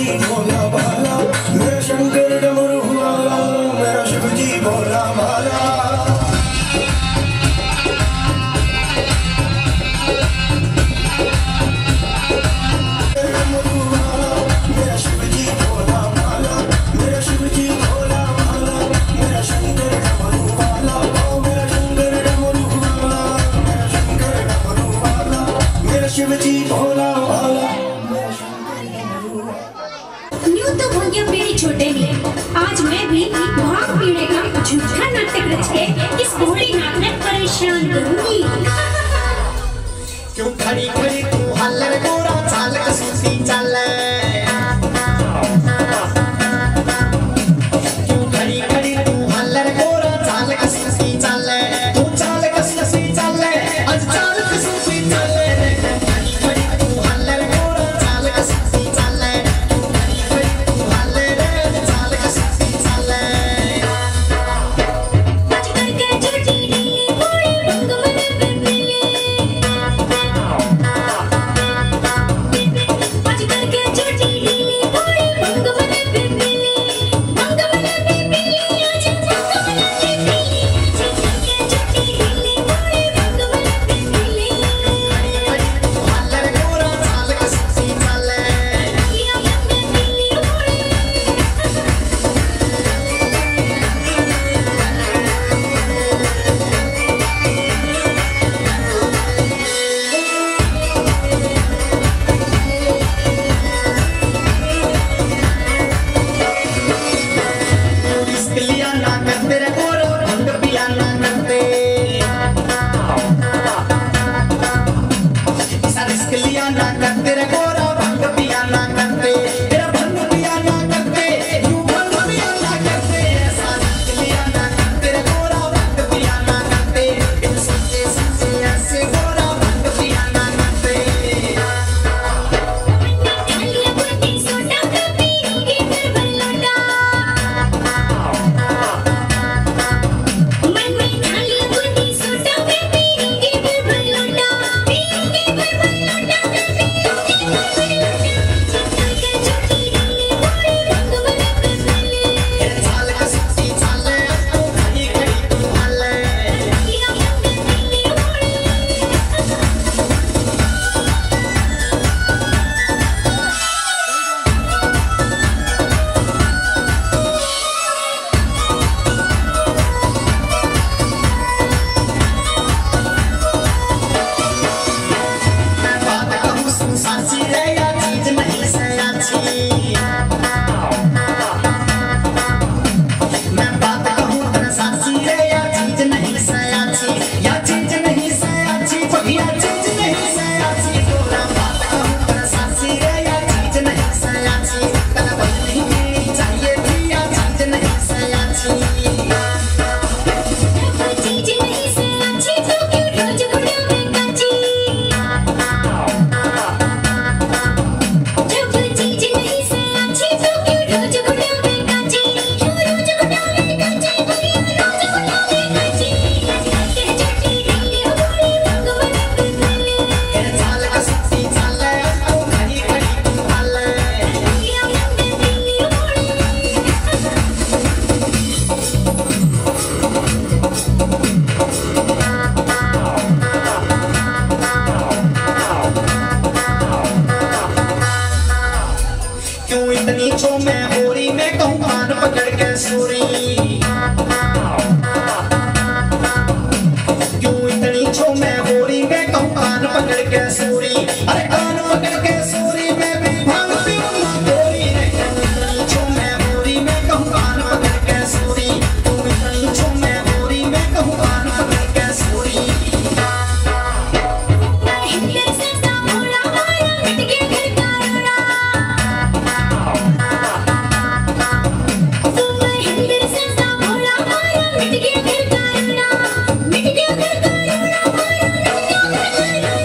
जी भोला भाला, मेरा शंकर डमरू वाला, मेरा शिव जी भोला भाला। मेरा शिव जी भोला भाला, मेरा शिव जी भोला भाला, मेरा शंकर डमरू वाला, मेरा शंकर डमरू वाला, मेरा शंकर डमरू वाला, मेरा शिव जी भोला भाला। यूं तो भाग्य पीढ़ी छोटे ने, आज मैं भी भाग पीढ़े का झूठा नाटक रच के इस भोलेनाथ में परेशान करूंगी। क्यों खड़ी खड़ी तू हल्लर गोरा चाल कसूसी चले, क्यों खड़ी खड़ी तू हल्लर गोरा चाल कसूसी चले, तू चाल कसूसी चले, आज चाल कसूसी चले, खड़ी खड़ी तू हल्लर गोरा चाल कसूसी चले, क्यों खड़ी खड़ी तू हल्लर चाल कसूसी चले। आज करके झूठी नीली भोली रंग मन बिरबिली, आज करके झूठी नीली भोली रंग मन बिरबिली, रंग मन बिरबिली, आज रंग मन बिरबिली, आज करके झूठी नीली भोली रंग मन बिरबिली, हल्लर गोरा चाल कसूसी चले, किया रंग बिरबिली भोली। रिस्क लिया ना करते रे गोरो, भंग पिया ना करते, ऐसा रिस्क लिया ना करते रे गोरो, भंग पिया ना करते, तेरा भंग पिया ना करते, यूं भंग पिया ना करते, ऐसा रिस्क लिया ना करते रे गोरो, भंग पिया ना करते, इन सोचे सोचे ऐसे गोरा भंग पिया ना करते। डालिया बुंदी सोडा का पीऊंगी फिर बल्लोटा, मन में डालिया बुंदी सोडा में पीऊंगी फिर बल्लोटा, पीऊंगी फिर बल्लोटा, पीऊंगी फिर बल्लोटा, करके झूठी नीली भोली रंग मन बिरबिली, चाल कसूसी चले, तू खड़ी खड़ी तू हल्ले, किया रंग नीली भोली। मैं बात कहूँ सुन साची रे, या चीज नहीं से अच्छी, मैं बात कहूँ तेरे साची रे, या चीज नहीं से अच्छी, या चीज नहीं से अच्छी, बढ़िया चीज नहीं से अच्छी, तोरा बात कहूँ तेरे साची रे, या चीज नहीं से अच्छी, तेरा बदली मिलनी चाहिए थी, या चीज नहीं से अच्छी। जब चीज नहीं से अच्छी तो क्यों रोज घुड़ावे काची, जब चीज नहीं से अच्छी तो क्यों रोज घुड़ावे काची, क्यों रोज घुड़ावे काची, बढ़िया रोज घुड़ावे काची, करके झूठी नीली भोली रंग मन बिरबिली, तेरे चाल कसूसी चले, तू खड़ी खड़ी तू हल्ले, किया रंग नीली भोली। क्यों इतनी छो मैं होरी में कहूँ कान पकड़ के सूरी, क्यों इतनी छो मैं होरी में कहूँ कान पकड़ के सूरी, अरे कान पकड़ के सूरी में भी भांग पीऊं ना गोरी रे, क्यों इतनी छो मैं होरी में कहूँ कान पकड़ के सूरी, क्यों इतनी छो मैं होरी में कहूँ कान पकड़ के सूरी। महेंद्र सस्ता भोला माया मिट के घर का रोड़ा, तू महेंद्र सस्ता भोला माया मिट के घर का रोड़ा, मिट के घर का रोड़ा माया मिट के घर का रोड़ा।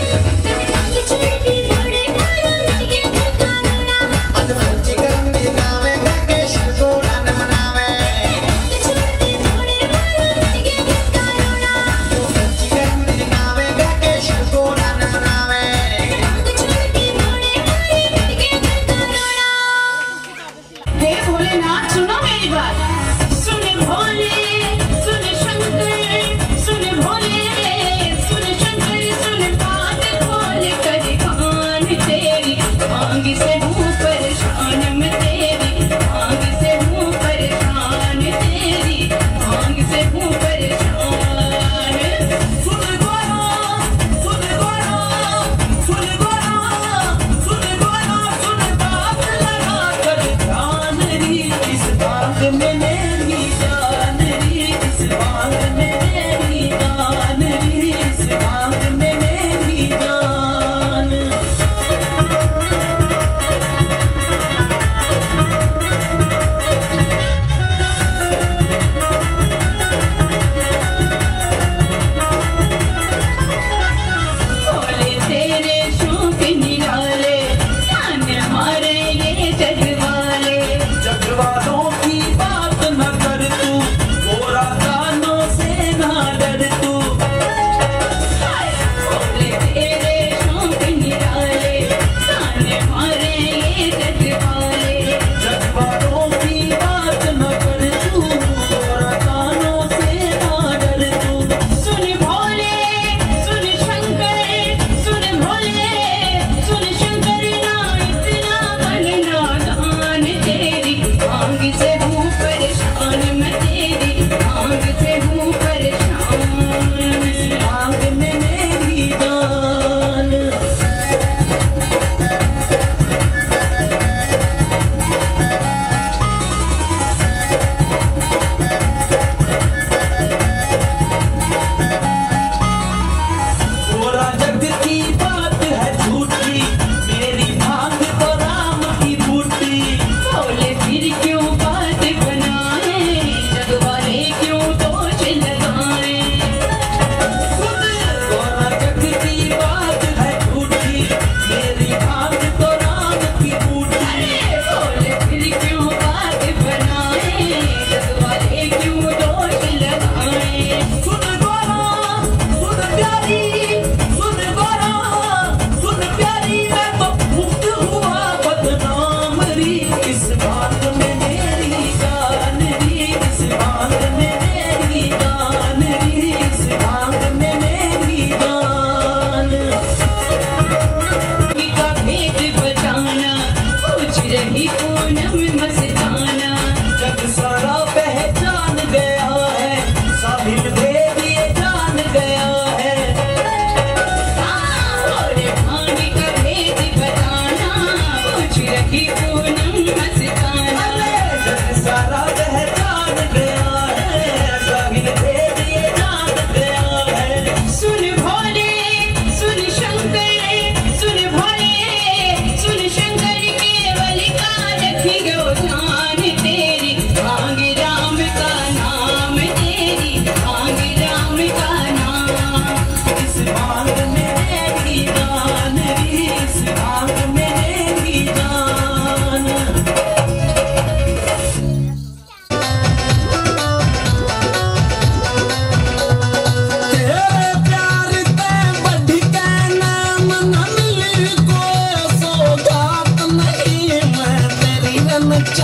Thank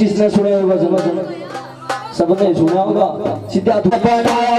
किसने सुने होगा भजन? सबने सुना होगा। सिद्धार्थ तेरे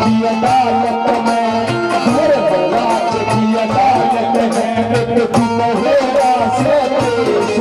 की अदालत में धर्मराज की अदालत में एक दिन होगा से पेश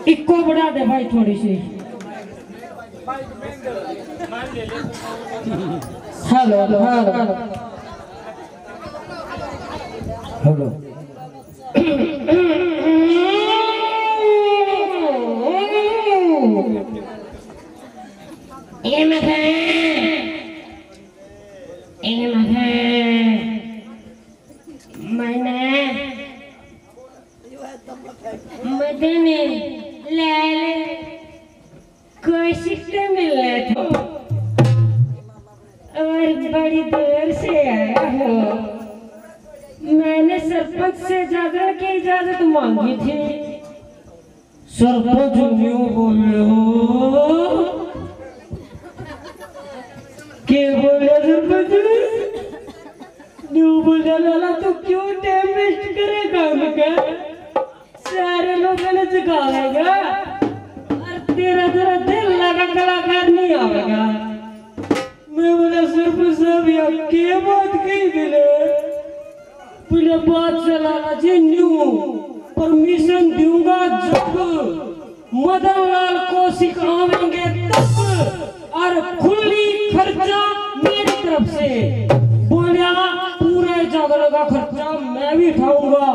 इक्को बढ़ा दे भाई थोड़ी सी। हेलो हेलो हेलो मदने लाल कोशिश तो मिला था और बड़ी दूर से आया हूँ। मैंने सरपंच से जागरण की इजाजत मांगी थी। सरपंच न्यू बोले हो के बोले सरपंच न्यू बोले लाला तो क्यों टाइम वेस्ट करेगा उनका सारे लोगों ने सिखाएगा और तेरा तेरा दिल लगा कलाकार नहीं आएगा। मैं बोला सरपंच साहब यार क्या बात कही दिले बोले बात चलाना चाहिए न्यू परमिशन दूंगा जब मदन लाल कौशिक आवेंगे तब, और खुली खर्चा मेरी तरफ से। बोलिया पूरे जागरण का खर्चा मैं भी उठाऊंगा,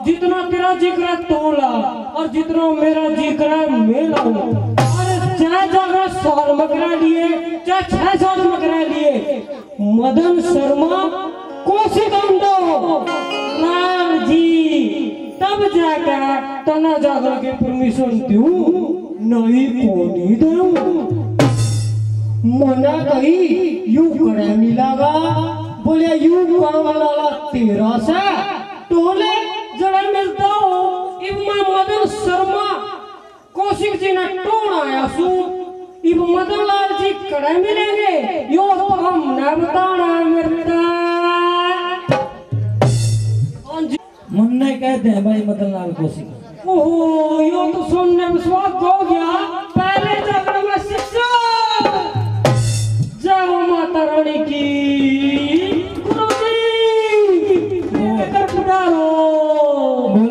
जितना तेरा जिक्र तोला और जितना मेरा जिक्र मैं लाऊं। और चाहे जागरण 100 मकरा लिए चाहे 600 मकरा लिए, मदन शर्मा कौशिक लाल जी तब जाकर तना जागर के परमिशन दूं, नहीं कोनी दूं। मना कही यू करे मिलागा, बोले यू काम लाला तेरा से टोले जड़ा मिलता हो। इब मैं मदन शर्मा कौशिक जी ने टोन आया सू, इब मदन लाल जी कड़े मिलेंगे यो तो हम न बताना मिलता। मुन्ने कहते हैं भाई मदन लाल कौशिक। ओहो यो तो सुनने में स्वाद हो गया। पहले जागरण में शिक्षा जय हो माता रानी की। गुरुजी कर पुरारो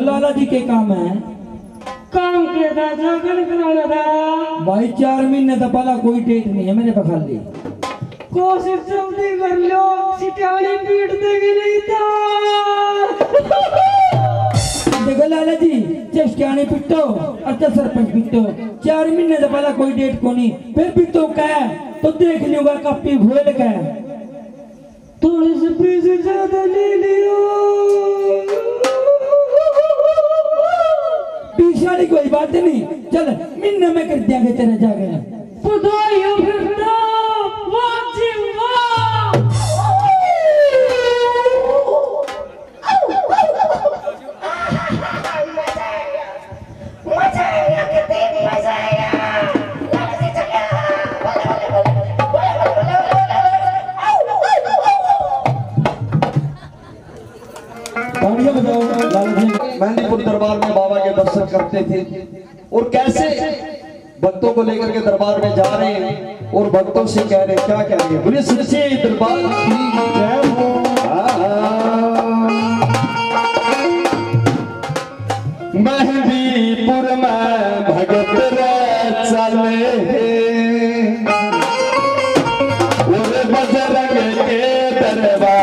लाला जी के काम है, काम के दा जागरण कराना था भाई 4 महीने तो पहला कोई डेट नहीं है मेरे पास खाली। कोशिश जल्दी कर लो, सिटानी पीट देगी नहीं था। देखो लाला जी चेष्टानी पिटो अच्छा सरपंच पिटो, 4 महीने से पहला कोई डेट को नहीं, फिर पिटो क्या तो देख लूंगा कप्पी घोल का। थोड़े से पैसे ज्यादा ले लियो। पीछे वाली कोई बात नहीं, चल महीने में कर दिया तेरे जाके। बधाइयों फिरता वाह जी वाह। मेहंदीपुर दरबार में बाबा के दर्शन करते थे, और कैसे भक्तों को लेकर के दरबार में जा रहे हैं और भक्तों से कह रहे क्या कह रहे हैं, बोले सच्चे दरबार की जय हो। मेहंदीपुर में भगत रे चले और बजरंग के दरबार,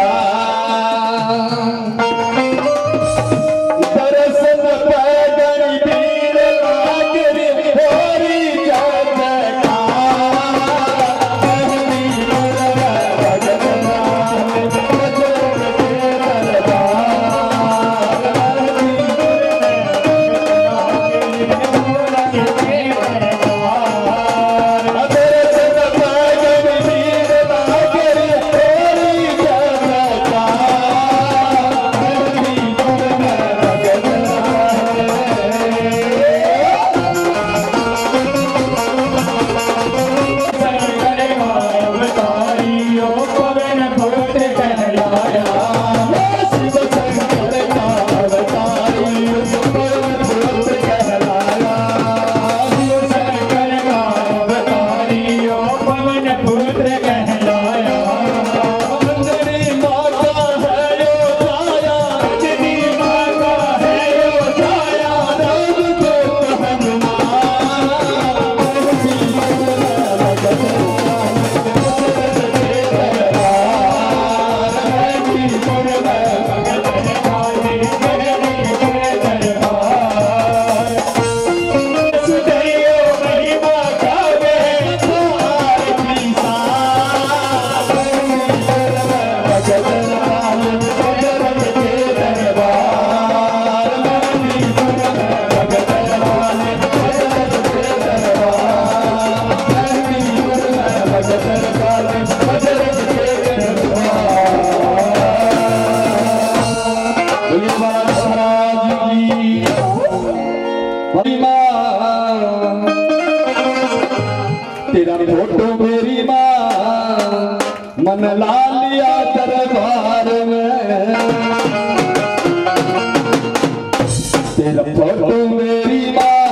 तेरा फोटो मेरी माँ मन ला लिया दरबार में, तेरा फोटो मेरी माँ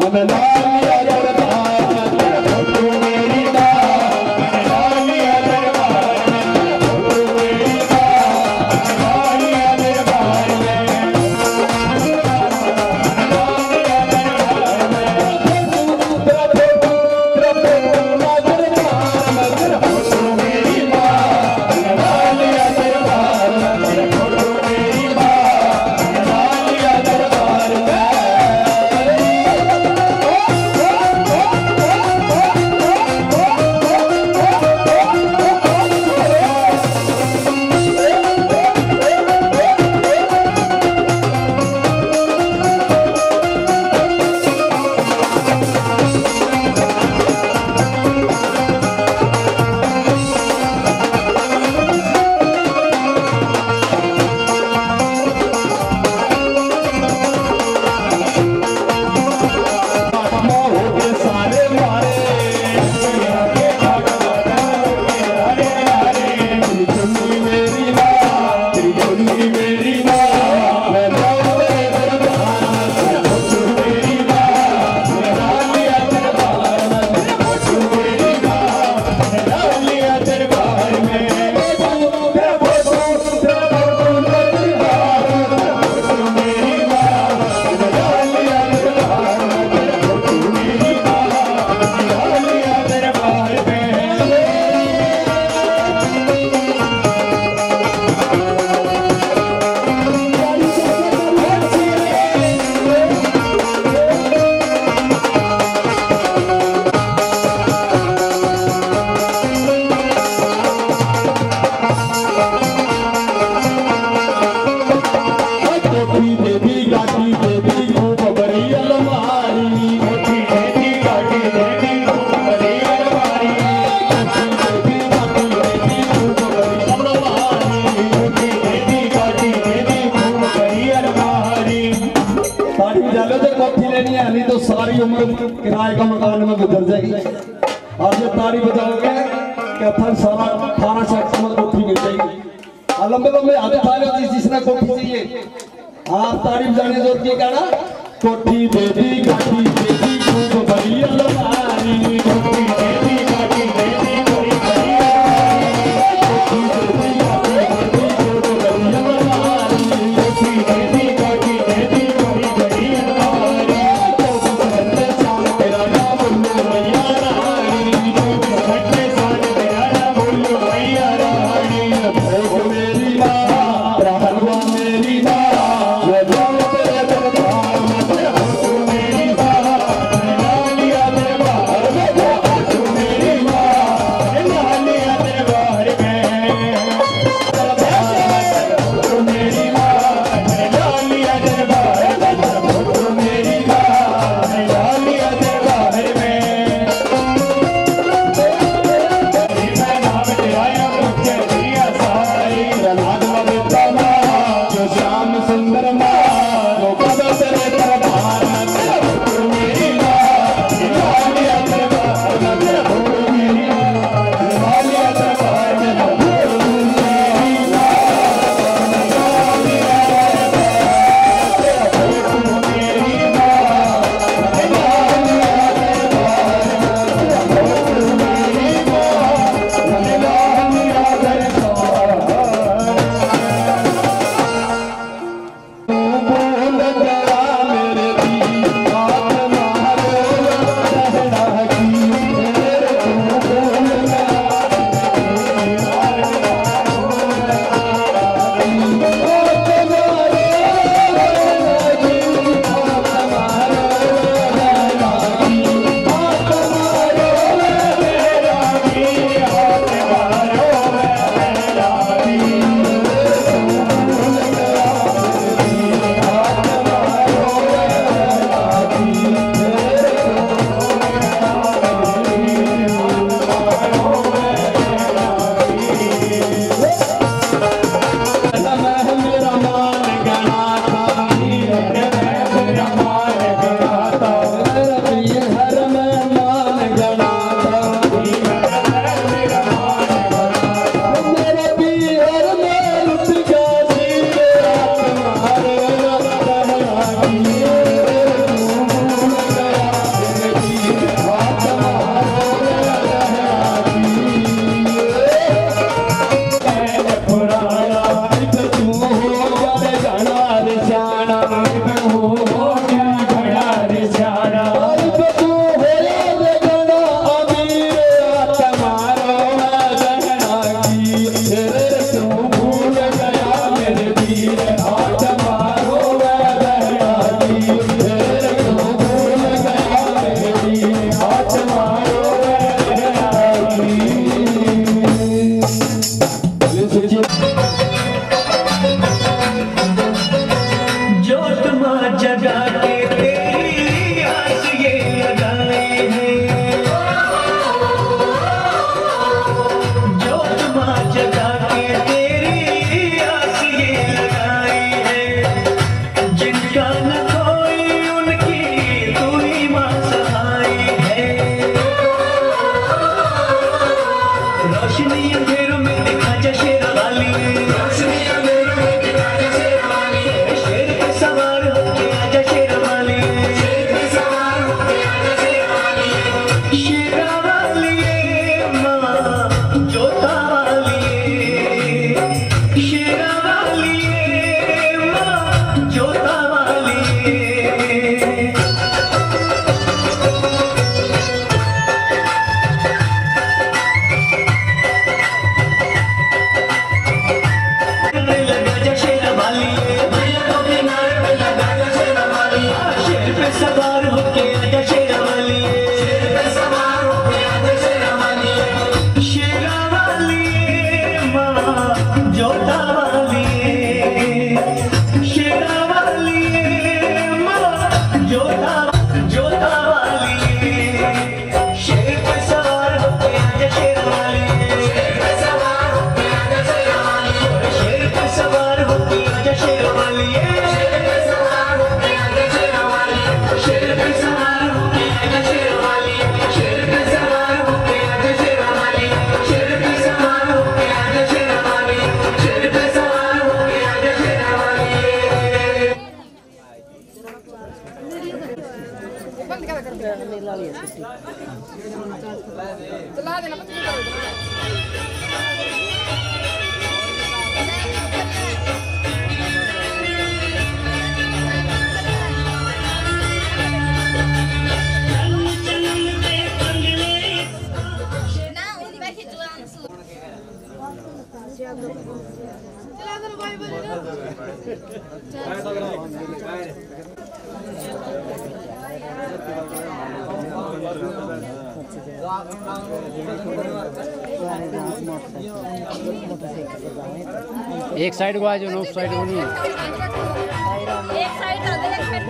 मन ला लिया दरबार में, तेरा फोटो मेरी माँ मन ला लिया दरबार में, तेरा फोटो मेरी माँ मन ला लिया दरबार में। जालो तो कोठी लेनी है, नहीं तो सारी उम्र किराए का मकान में गुजर जाएगी। और ये ताड़ी बजाओगे क्या था सारा 18 सेक्टर में कोठी मिल जाएगी। और लंबे लंबे हाथ उठा लो जिसने कोठी चाहिए। आप ताड़ी बजाने जोर की कहना कोठी बेटी काठी बेटी खूब बढ़िया लमारी कोठी बेटी काठी बेटी कोई बढ़िया कोठी बेटी काठी बेटी खूब बढ़िया लमारी कोठी बेटी काठी बेटी कोई बढ़िया लमारी तो सत्ते साल तेरा नाम बोलो मैया रानी तो सत्ते साल तेरा नाम बोलो मैया रानी भोग मेरी माँ हलवा मेरी माँ जोता वाली एक साइड को आ जाओ, उस साइड को नहीं है। एक साइड कर दे, एक साइड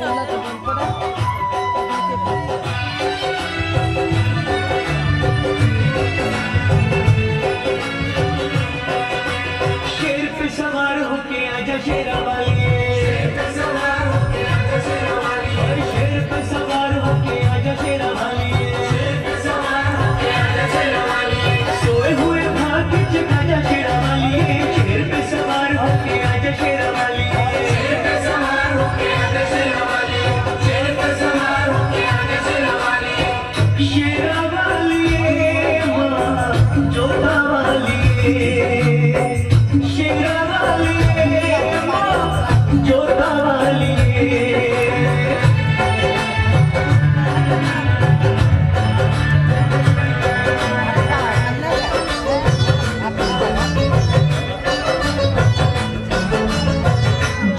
शेर पे सवार होके आजा शेरा वाली, शेर पे सवार होके आजा शेरा वाली, शेर पे सवार होके आजा शेरा वाली, शेर पे सवार होके आजा शेरा वाली, सोए हुए भाग्य जगा जा शेरा वाली, शेर पे सवार होके आजा शेरा वाली, शेर पे सवार होके आजा शेरा वाली, शेर पे सवार होके आजा शेरा वाली, शेरा वाली मां जोधा वाली, शेरा वाली मां जोधा वाली।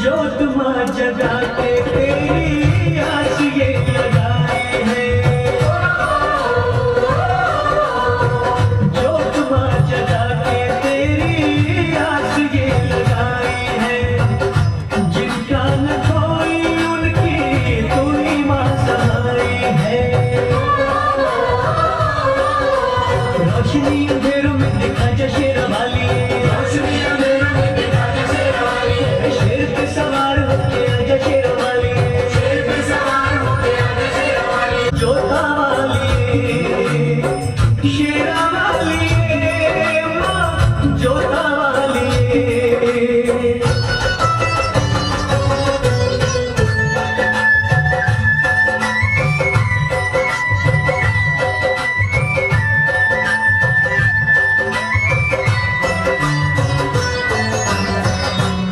जोत मां जगा के तेरी आस ये लगाई है, जोत मां जगा के तेरी आस ये लगाई है, जिनका न कोई उनकी तू ही मां सहाय है, रोशनी अंधेरों में दिखा जा शेरा वाली, रोशनी अंधेरों में दिखा जा शेरा वाली, शेर पे सवार होके आजा शेरा वाली, शेर पे सवार होके आजा शेरा वाली, जोधा वाली, शेरा वाली मां जोधा वाली।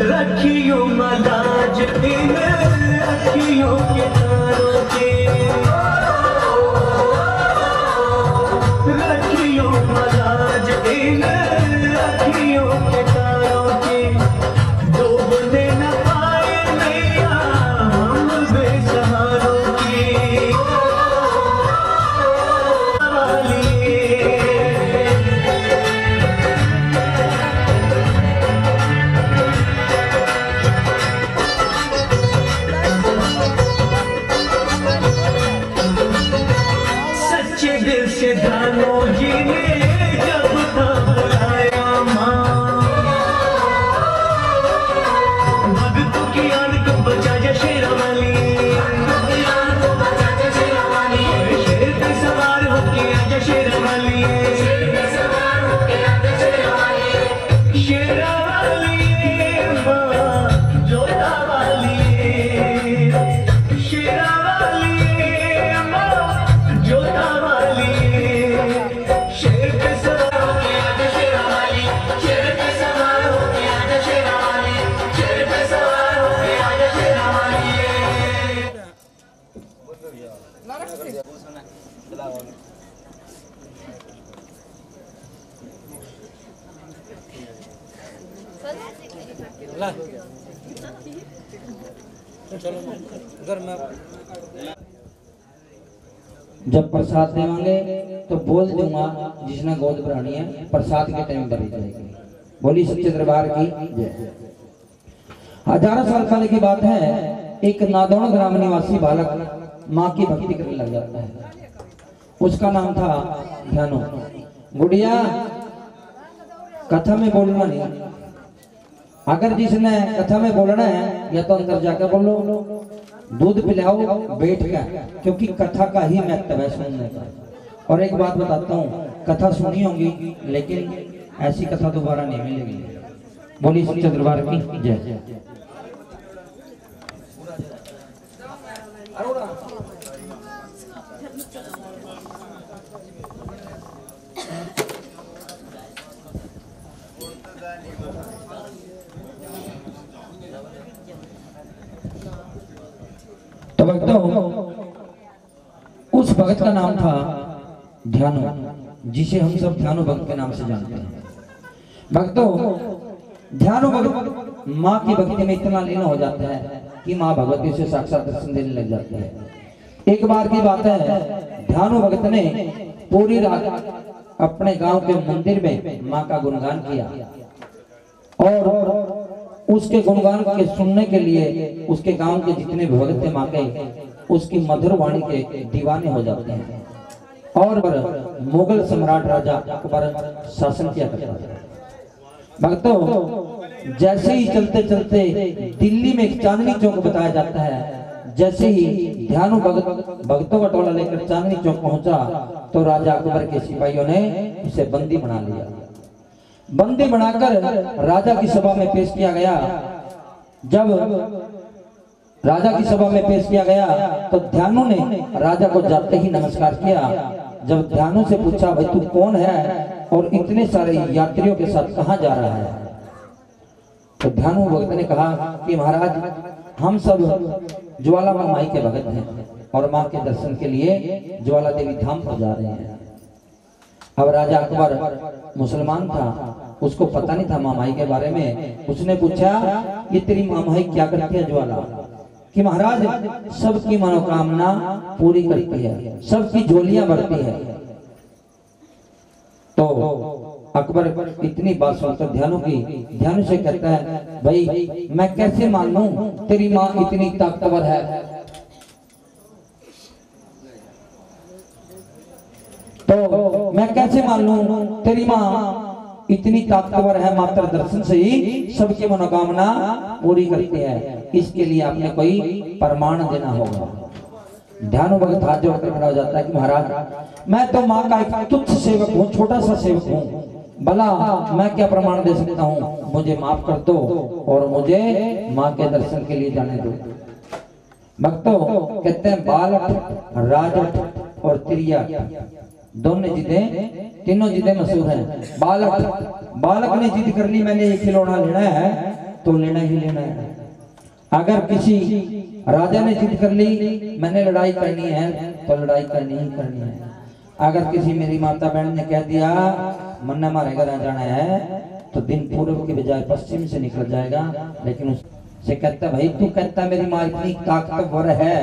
रखियो मलाज इन अखियों के तारों के, रखियो मलाज इन अखियों के तारों के, डूबने न पाए नैया हम बेसहारों की वाली। सच्चे दिल से धानो जी ने जब था बुलाया माँ, भक्तों की आन को बचा जा शेरा वाली, शेर पे सवार होके आजा शेरा वाली, शेरा वाली माँ जोधा वाली, शेरा वाली माँ जोधा वाली, शेर पे सवार होके आजा शेरा वाली, शेर पे सवार होके आजा शेरा वाली, शेर पे सवार होके आजा शेरा वाली। जब प्रसाद देवांगे तो बोल दूंगा जिसने गोद भरानी है प्रसाद के टाइम भरी जाएगी। बोली सच्चे दरबार की जय। हजारों साल पहले की बात है, एक नादौन ग्राम निवासी बालक माँ की भक्ति करने लग जाता है। उसका नाम था ध्यानो। गुड़िया कथा में बोलना नहीं, अगर जिसने कथा में बोलना है या तो अंदर जाकर बोलो, दूध पिलाओ बैठ कर, क्योंकि कथा का ही महत्व है सुनने का। और एक बात बताता हूँ, कथा सुनी होगी लेकिन ऐसी कथा दोबारा नहीं मिलेगी। बोली सच्चे दरबार की जय। तो भक्तों उस भगत का नाम था ध्यानु, जिसे हम सब ध्यानु भक्त के नाम से जानते हैं। भक्तों ध्यानु भक्त माँ की भक्ति में इतना लीन हो जाता है कि माँ भगवती से साक्षात दर्शन देने लग जाती है। एक बार की बात है, ध्यानु भक्त ने पूरी रात अपने गांव के मंदिर में माँ का गुणगान किया और उसके गुणगान के सुनने के लिए उसके गांव के जितने भी भक्त थे माँ के, उसकी मधुर वाणी के दीवाने हो जाते हैं। और मुगल सम्राट राजा अकबर शासन किया करता था। भक्तों जैसे ही चलते चलते दिल्ली में एक चांदनी चौक बताया जाता है, जैसे ही ध्यानु भक्तों का टोला लेकर चांदनी चौक पहुंचा तो राजा अकबर के सिपाहियों ने उसे बंदी बना लिया। बंदी बनाकर राजा की सभा में पेश किया गया। जब राजा की सभा में पेश किया गया तो ध्यानु ने राजा को जाते ही नमस्कार किया। जब ध्यानु से पूछा भाई तू कौन है और इतने सारे यात्रियों के साथ कहां जा रहा है, तो ध्यानु भक्त ने कहा कि महाराज हम सब ज्वाला माई के भगत हैं और माँ के दर्शन के लिए ज्वाला देवी धाम पर जा रहे हैं। अब राजा अकबर मुसलमान था, उसको पता नहीं था माँ माई के बारे में। उसने पूछा ये तेरी माँ माई क्या करती है ज्वाला, कि महाराज सबकी मनोकामना पूरी करती है, सबकी झोलियां भरती है। तो अकबर इतनी बात सुनकर ध्यानु से कहता है भाई मैं कैसे मान लूं तेरी माँ इतनी ताकतवर है। तो मैं कैसे मान लूं तेरी माँ इतनी ताकतवर है, मात्र दर्शन से ही सबकी मनोकामना पूरी करती है। इसके लिए आपने कोई प्रमाण देना होगा। ध्यानु भक्त हाथ जोड़कर खड़ा हो जाता है कि महाराज मैं तो माँ का एक तुच्छ सेवक हूँ, छोटा सा सेवक हूँ, भला मैं क्या प्रमाण दे सकता हूँ, मुझे माफ कर दो और मुझे माँ के दर्शन के लिए जाने दो। भक्तों कहते हैं बालक, राजट और त्रिया दोनों जिदें, तीनों जिदें मशहूर हैं। बालक ने जिद कर ली मैंने ये खिलौना लेना है तो लेना ही लेना है। अगर किसी राजा ने जिद कर ली मैंने लड़ाई करनी है तो लड़ाई करनी ही करनी है। अगर किसी मेरी माता बहन ने कह दिया मन हमारे घर आ जाना है तो दिन पूर्व के बजाय पश्चिम से निकल जाएगा। लेकिन उससे कहता भाई तू कहता मेरी माँ इतनी ताकतवर है,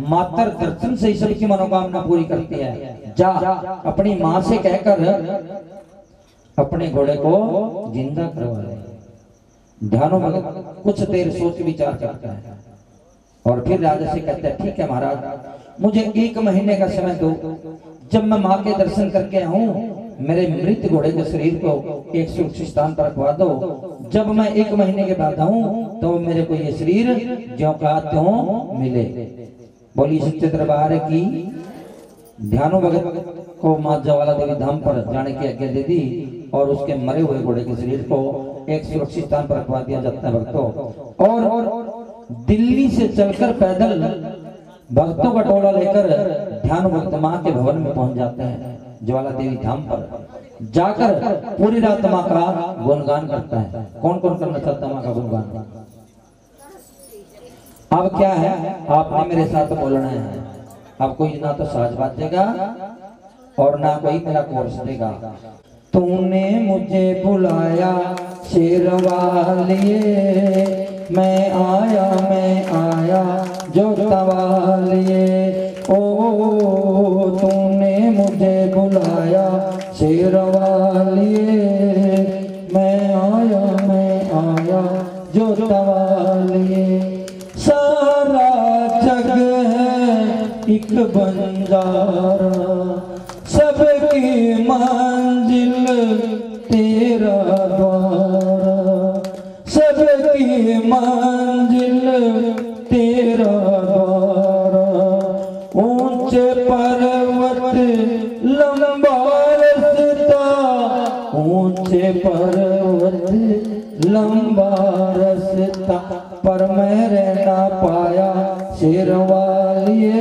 मात्र दर्शन से ही सबकी मनोकामना पूरी करती है, जा अपनी माँ से कहकर अपने घोड़े को जिंदा करवा ले। ध्यानु भक्त कुछ देर सोच विचार करता है और फिर राजा से कहता है ठीक है महाराज मुझे 1 महीने का समय दो, जब मैं माँ के दर्शन करके आऊं मेरे मृत घोड़े के शरीर को एक सुरक्षित स्थान पर रखवा दो। जब मैं 1 महीने के बाद आऊं तो मेरे को ये शरीर ज्यों का त्यों मिले। बोली सच्चे दरबार की। ध्यानु भक्त को माँ ज्वाला देवी धाम पर जाने की आज्ञा दे दी और उसके मरे हुए घोड़े के शरीर को एक सुरक्षित स्थान पर रखवा दिया जाता है भक्तों। और दिल्ली से चलकर पैदल भक्तों का टोला लेकर ध्यानु भक्त माँ के भवन में पहुंच जाते हैं। ज्वाला देवी धाम पर जाकर पूरी रात माँ का गुणगान करता है। कौन कौन करना चाहता है माँ का गुणगान? अब क्या है आपने मेरे साथ बोलना है। अब कोई ना तो साज बाजेगा और ना कोई मेरा कोर्स देगा। तूने मुझे बुलाया शेरवालिए, मैं आया जो तवालिए। ओ तूने मुझे बुलाया शेरवालिए, मैं आया जो तवालिए। सारा जग है एक बंजारा, सबकी मंजिल तेरा द्वारा, सबकी मंजिल तेरा द्वारा। ऊंचे पर्वत लंबा रास्ता, ऊंचे पर्वत लंबा रास्ता, पर मैं रहना पाया शेरवालिए।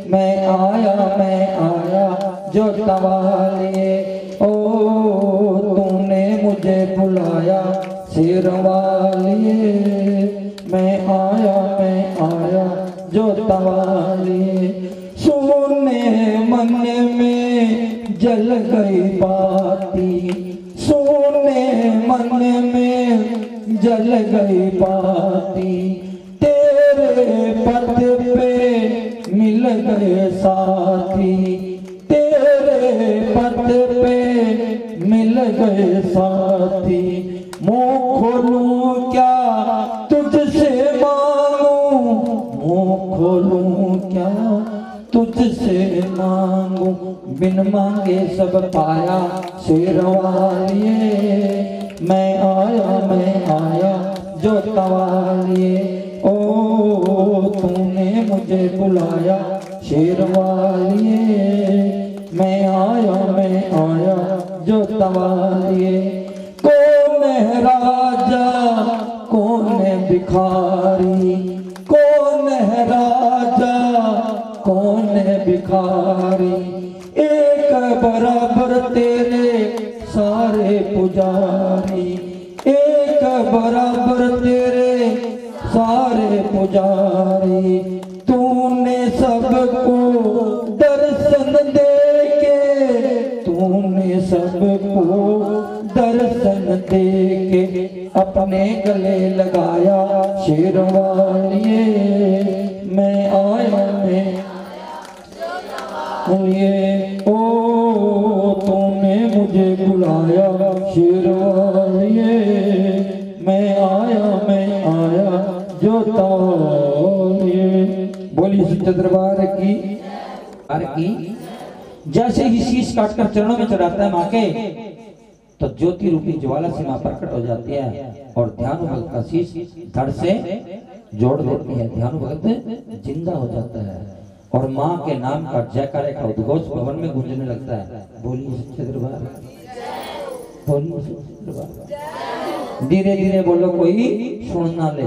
मैं आया जो तवालिए। ओ तूने मुझे बुलाया शेरवालिए, मैं आया जोता वाली। सोने मन में जल गई बाती, सोने मन में जल गई बाती, तेरे पथ पे मिल गए साथी, तेरे पथ पे मिल गए साथी। मुँह खोलूं क्या तुझसे मांगूं, मुँह खोलूं क्या तुझसे मांगूं, बिन मांगे सब पाया शेरवालिए। मैं आया जोता वालिए, ओ तूने मुझे बुलाया शेरवालिए। मैं आया जोता वालिए। कौन है राजा कौन है भिखारी, कौन है राजा कौन है भिखारी, एक बराबर तेरे सारे पुजारी, एक बराबर तेरे सारे पुजारी। तूने सबको दर्शन दे के, तूने सबको दर्शन दे के अपने गले लगाया शेरवालिए। मैं आया ये, ओ तूने मुझे बुलाया शेरवालिए। मैं आया जोता वालिए। बोली सच्चे दरबार की। जैसे ही शीश काटकर चरणों में चढ़ाता है माँ के, तो ज्योति रूपी ज्वाला से मां प्रकट हो जाती है और ध्यान भगत का शीश धड़ से जोड़ देती है। ध्यान भगत जिंदा हो जाता है और मां के नाम का जयकारे का उद्घोष भवन में गूंजने लगता है। बोलिए सच्चे दरबार, बोलिए सच्चे दरबार। धीरे धीरे बोलो, कोई सुन ना ले,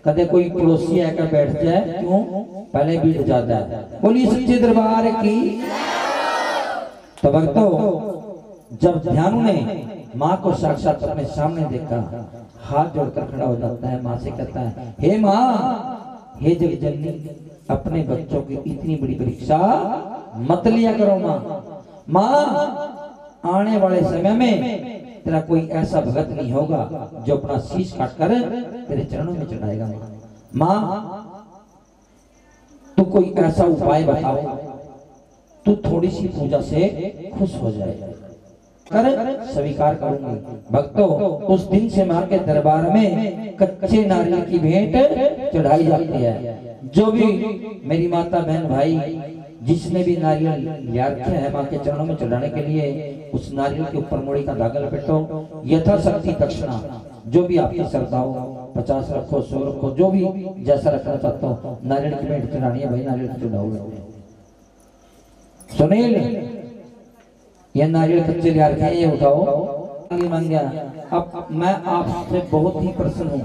कदे कोई पड़ोसी आकर बैठ जाए, क्यों पहले बीट जाता है। बोलिए सच्चे दरबार की। तो भक्तों, जब ध्यानु ने माँ को साक्षात अपने सामने देखा, हाथ जोड़कर खड़ा हो जाता है, माँ से कहता है, हे माँ, हे जगजननी, अपने बच्चों की इतनी बड़ी परीक्षा मत लिया करो माँ। माँ, आने वाले समय में तेरा कोई ऐसा भगत नहीं होगा जो अपना शीश काटकर तेरे चरणों में चढ़ाएगा। माँ, तू कोई ऐसा उपाय बताओ, तू थोड़ी सी पूजा से खुश हो जाए, कर स्वीकार करूंगी। भक्तों, उस दिन से मां के दरबार में कच्चे नारियल की भेंट चढ़ाई जाती है। जो भी मेरी माता बहन भाई जिसने भी नारियल लिया रखे है मां के चरणों में चढ़ाने के लिए, उस नारियल के ऊपर मोड़ी का धागा लपेटो। यथाशक्ति दक्षिणा जो भी आपकी श्रद्धा हो, 50 रखो, 100 रखो, जो भी जैसा रखना चाहते हो, नारियल की भेंट चढ़ानी है भाई, नारियल चढ़ाओ। सुनील, ये नारियल कच्चे लिया रखे हैं, ये उठाओ। मांग गया। अब मैं आपसे बहुत ही प्रसन्न हूँ,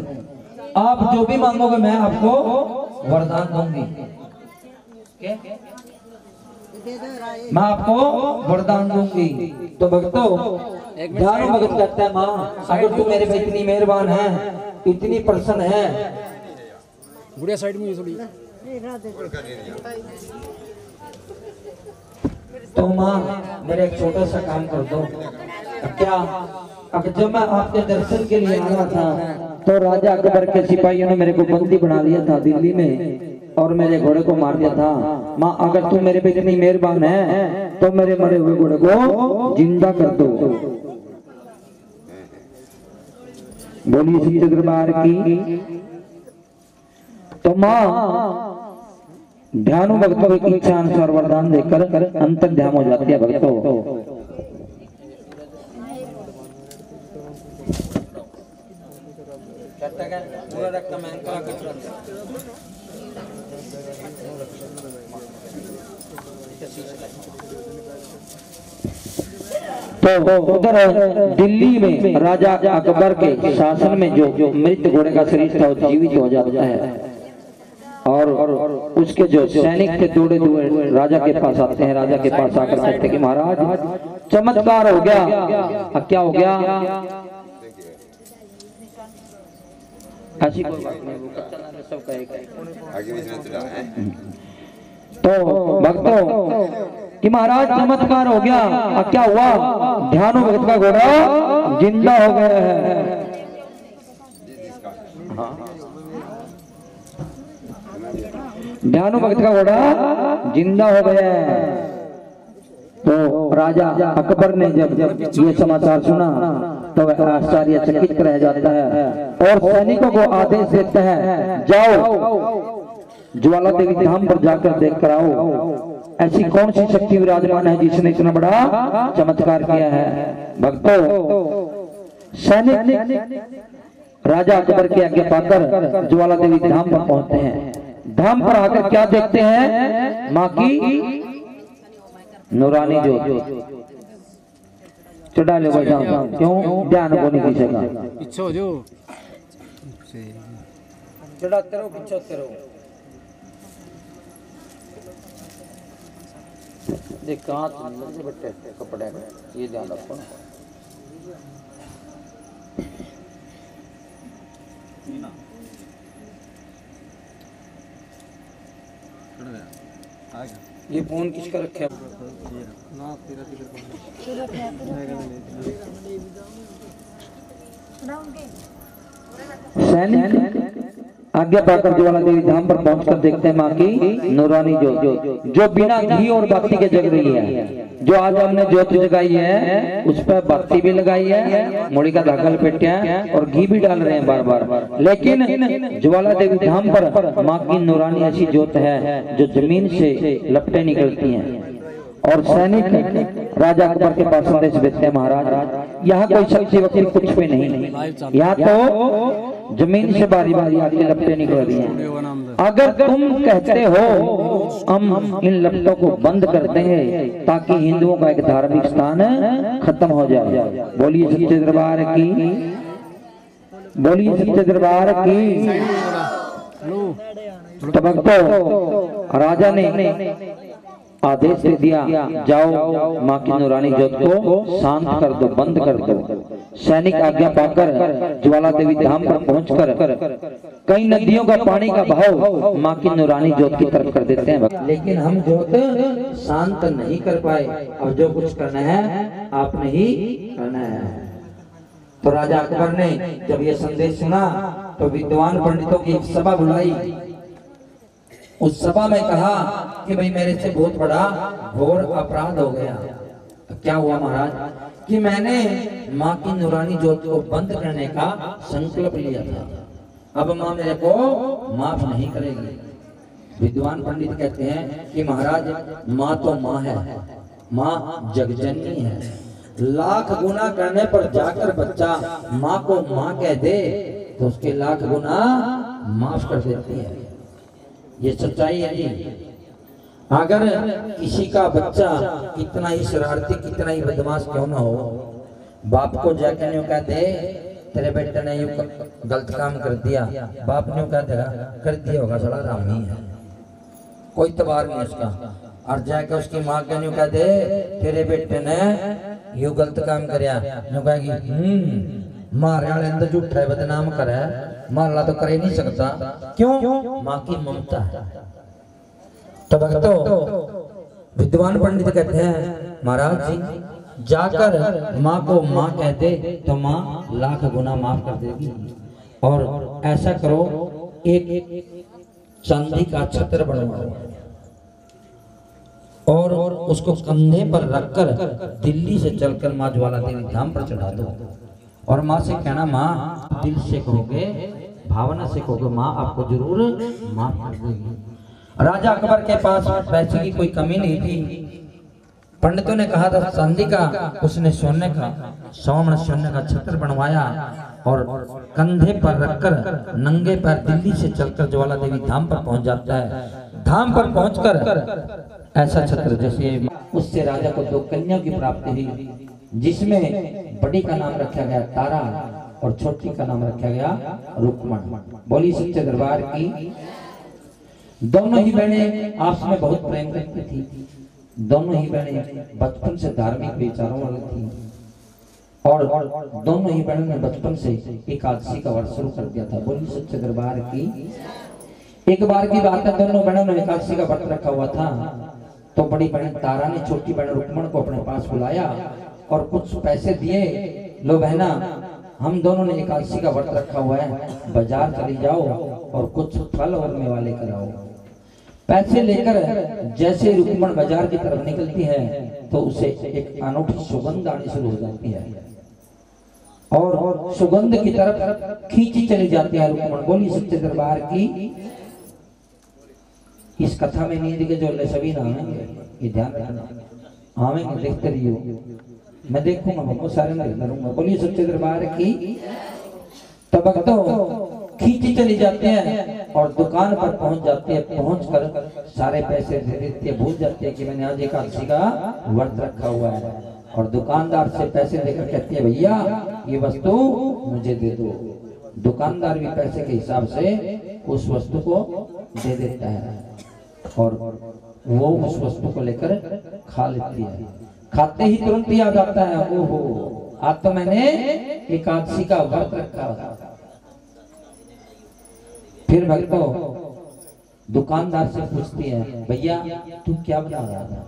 आप जो भी मांगोगे मैं आपको वरदान दूंगी। मैं आपको वरदान दूंगी। तो भक्तों, ध्यान भगत कहता है, माँ अगर तू मेरे पे इतनी मेहरबान है, इतनी प्रसन्न है, बुढ़िया साइड में थोड़ी, तो माँ मेरे एक छोटा सा काम कर दो। क्या? अब जब मैं आपके दर्शन के लिए आ रहा था तो राजा अकबर के सिपाहियों ने मेरे को बंदी बना लिया था दिल्ली में और मेरे घोड़े को मार दिया था। माँ, अगर तू मेरे पे इतनी मेहरबान है तो मेरे मरे हुए घोड़े को जिंदा कर दो। बोलिए सच्चे दरबार की। तो माँ ध्यानु भक्तों की इच्छा अनुसार वरदान देकर अंतर ध्यान हो जाती है। भक्तों, तो उधर दिल्ली में राजा अकबर के शासन में जो मृत घोड़े का शरीर था वो जीवित हो जाता है और उसके जो सैनिक थे दौड़े हुए राजा के पास आते हैं। राजा के पास आकर कहते कि महाराज चमत्कार हो गया। क्या हो गया? ऐसी कोई बात नहीं, सब कहेगा। आगे बीच में है तो भक्तों कि महाराज चमत्कार हो गया। अब क्या हुआ? ध्यानो भक्त का घोड़ा जिंदा हो गया है। ध्यानो भक्त का घोड़ा जिंदा हो गया है। तो राजा अकबर ने जब ये समाचार सुना तो वह आश्चर्यचकित रह जाता है और सैनिकों को आदेश देता है, जाओ ज्वाला देवी धाम पर जाकर देख कर आओ, ऐसी कौन सी शक्ति विराजमान है जिसने इतना बड़ा चमत्कार किया है। भक्तों सैनिक राजा अकबर की आज्ञा पाकर ज्वाला देवी धाम पर पहुंचते हैं। धाम पर आकर क्या देखते हैं? माँ की नूरानी ज्योत। चढ़ा ले भाई साहब, क्यों ध्यान को नहीं खींचेगा? पीछे जो चढ़ाते रहो, पीछे रहो। देख कहाँ बट्टे कपड़े में, ये ध्यान रखो। ये फोन किसका रखे है? सैनिक आज्ञा पाकर ज्वाला देवी धाम पर पहुंचकर देखते हैं माँ की नूरानी ज्योत, जो बिना घी और बत्ती के जग रही है। जो आज हमने ज्योत जगाई है उस पर बत्ती भी लगाई है, मुड़ी का धागा लपेटे हैं और घी भी डाल रहे हैं बार बार, लेकिन ज्वाला देवी धाम पर माँ की नूरानी ऐसी ज्योत है जो जमीन से लपटें निकलती हैं। और सैनिक राजा अकबर के पास संदेश देते हैं, महाराज यहाँ कोई शक्ति वक्ति कुछ भी नहीं, यहाँ तो जमीन से बारी बारी आके लपटें निकल रही हैं। अगर तुम कहते हो हम इन लपटों को बंद कर देंगे ताकि हिंदुओं का एक धार्मिक स्थान खत्म हो जाए। बोलिए सच्चे दरबार की, बोलिए सच्चे दरबार की। तो भक्तों राजा ने आदेश दे दिया, जाओ माँ की नूरानी ज्योत को शांत कर दो, बंद कर दो। सैनिक आज्ञा पाकर ज्वाला देवी धाम पर पहुंचकर कई नदियों का पानी का बहाव माँ की नूरानी ज्योत की तरफ कर देते हैं। लेकिन हम ज्योत शांत नहीं कर पाए। अब जो कुछ करना है आपने ही करना है। तो राजा अकबर ने जब ये संदेश सुना तो विद्वान पंडितों की एक सभा बुलाई। उस सभा में कहा कि भाई मेरे से बहुत बड़ा घोर अपराध हो गया। क्या हुआ महाराज? कि मैंने माँ की नूरानी ज्योत को बंद करने का संकल्प लिया था, अब माँ मेरे को माफ नहीं करेगी। विद्वान पंडित कहते हैं कि महाराज माँ तो माँ है, माँ जगजननी है, लाख गुना करने पर जाकर बच्चा माँ को माँ कह दे तो उसके लाख गुना माफ कर देती है। ये सच्चाई है जी। अगर किसी का बच्चा कितना ही शरारती, कितना ही बदमाश क्यों ना हो, बाप को जाकर यूं कह दे तेरे बेटे ने यूं गलत काम कर दिया, बाप ने यूं कह देगा कर दिया होगा, साला रामी है, कोई तबार नहीं उसका। और जाके उसकी माँ के यूं कह दे तेरे बेटे ने यूं गलत काम करया, यूं कहेगी मारे वाले अंदर झूठा है, बदनाम करे, मारला तो कर ही नहीं सकता। क्यों? माँ की ममता है। तो भक्तों विद्वान पंडित कहते हैं महाराज जी जाकर माँ को माँ कह दे तो माँ लाख गुना माफ कर देगी। और ऐसा करो एक चांदी का छत्र बनवाओ और उसको कंधे पर रखकर दिल्ली से चलकर माँ ज्वाला देवी धाम पर चढ़ा दो और माँ से कहना माँ दिल से कहोगे, भावना से कहोगे, माँ आपको जरूर माफ कर देगी। राजा अकबर के पास पैसे की कोई कमी नहीं थी। पंडितों ने कहा था चांदी का, उसने सोने का, स्वर्ण सोने का छत्र बनवाया और कंधे पर रखकर नंगे पैर दिल्ली से चलकर ज्वाला देवी धाम पर पहुंच जाता है। धाम पर पहुंचकर ऐसा छत्र जैसे उससे राजा को दो कन्या की प्राप्ति हुई, जिसमें बड़ी का नाम रखा गया तारा और छोटी का नाम रखा गया रुक्मण। बोली सच्चे दरबार की। दोनों ही बहनें आपस में बहुत प्रेम करती थी। दोनों ही बहनें बचपन से धार्मिक विचारों वाली थी और दोनों ही बहनों ने बचपन से एकादशी का व्रत शुरू कर दिया था। बोली सच्चे दरबार की। एक बार की बात है, दोनों बहनों ने एकादशी का व्रत रखा हुआ था। तो बड़ी बहन तारा ने छोटी बहन रुक्मण को अपने पास बुलाया और कुछ पैसे दिए। लो बहना, हम दोनों ने एकादशी का व्रत रखा हुआ है, बाजार चली जाओ और कुछ फल और मेवा लेकर आओ। पैसे लेकर जैसे रुक्मण बाजार की तरफ निकलती है तो उसे एक अनूठी सुगंध आनी शुरू हो जाती है और सुगंध की तरफ खींची चली जाती है रुक्मण। बोली सच्चे दरबार की। इस कथा में नींद के जोड़े सभी ना आएंगे, ये ध्यान रखना। आवेंगे, देखते रहियो, मैं देखूंगा, बहुत सारे में करूंगा। बोलिए सच्चे दरबार की। तब तो खींची चली जाते हैं और दुकान पर पहुंच जाते हैं। पहुंचकर सारे पैसे दे देते हैं, भूल जाते हैं कि मैंने आज एकादशी का व्रत रखा हुआ है। और दुकानदार से पैसे देकर कहते हैं, भैया ये वस्तु मुझे दे दो। दुकानदार भी पैसे के हिसाब से उस वस्तु को दे देता है और वो उस वस्तु को लेकर खा लेती है। खाते ही तुरंत याद आता है, ओहो आज तो मैंने एकादशी का व्रत रखा था। फिर भक्तों दुकानदार से पूछती है, भैया तू क्या बना रहा था?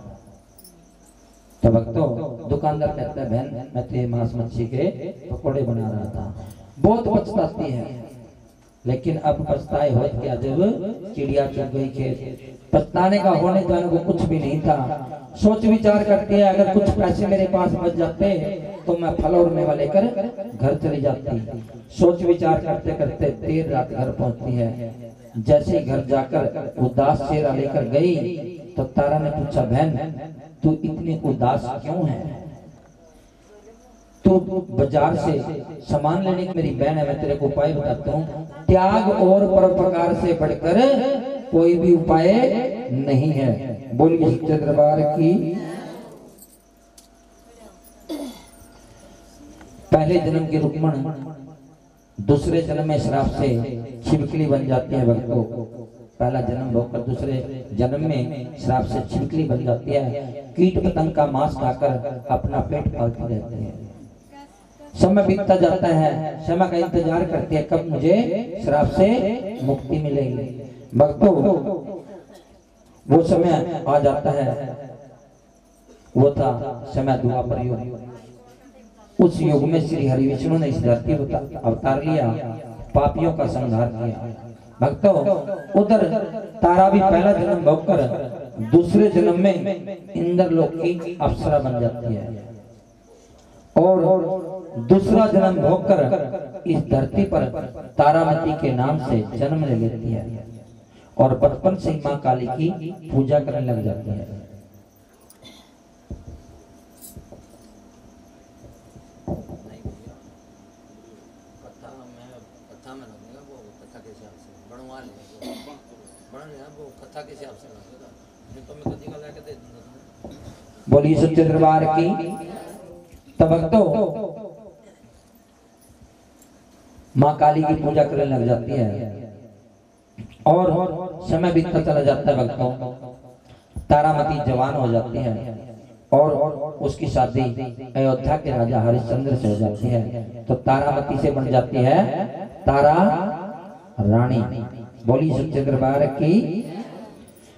तो भक्तों दुकानदार कहता है, बहन मैं तो मांस मच्छी के पकौड़े बना रहा था। बहुत पछताती है, लेकिन अब पछताए हो क्या जब चिड़िया चुग गई खेत। पछताने का होने जाने को कुछ भी नहीं था। सोच विचार करती है, अगर कुछ पैसे मेरे पास बच जाते तो मैं फल और मेवा लेकर घर चली जाती। सोच विचार करते करते देर रात घर पहुंचती है। जैसे ही घर जाकर उदास चेहरा लेकर गई तो तारा ने पूछा, बहन तू इतनी उदास क्यों है? तू बाजार से सामान लेने की मेरी बहन है, मैं तेरे को उपाय बताता हूँ। त्याग और परोपकार से बढ़कर कोई भी उपाय नहीं है। बोलिए सच्चे दरबार की। पहले जन्म की रुक्मण दूसरे जन्म में श्राप से छिपकली बन जाती है। भक्तों पहला जन्म होकर दूसरे जन्म में श्राप से छिपकली बन जाती है। कीट पतंग का मांस खाकर अपना पेट पालती रहती है। समय बीतता जाता है, समय का इंतजार करती है कब मुझे श्राप से मुक्ति मिलेगी। भक्तों वो समय आ जाता है, वो था समय द्वापर युग। उस युग में श्री हरि विष्णु ने इस धरती पर अवतार लिया, पापियों का संहार किया। भक्तों उधर तारा भी पहला जन्म भोगकर दूसरे जन्म में इंद्रलोक की अप्सरा बन जाती है और दूसरा जन्म भोगकर इस धरती पर तारामती के नाम से जन्म ले लेती है और बचपन से मां काली की पूजा करने लग जाती है। बोलिए सच्चे दरबार की। तब भक्तों मां काली की पूजा करने लग जाती है और समय बीतता चला जाता है। भक्तों तारामती जवान हो जाती है और उसकी शादी अयोध्या के राजा हरिश्चंद्र से हो जाती है। तो तारामती से बन जाती है तारा रानी। बोली सच्चे दरबार की।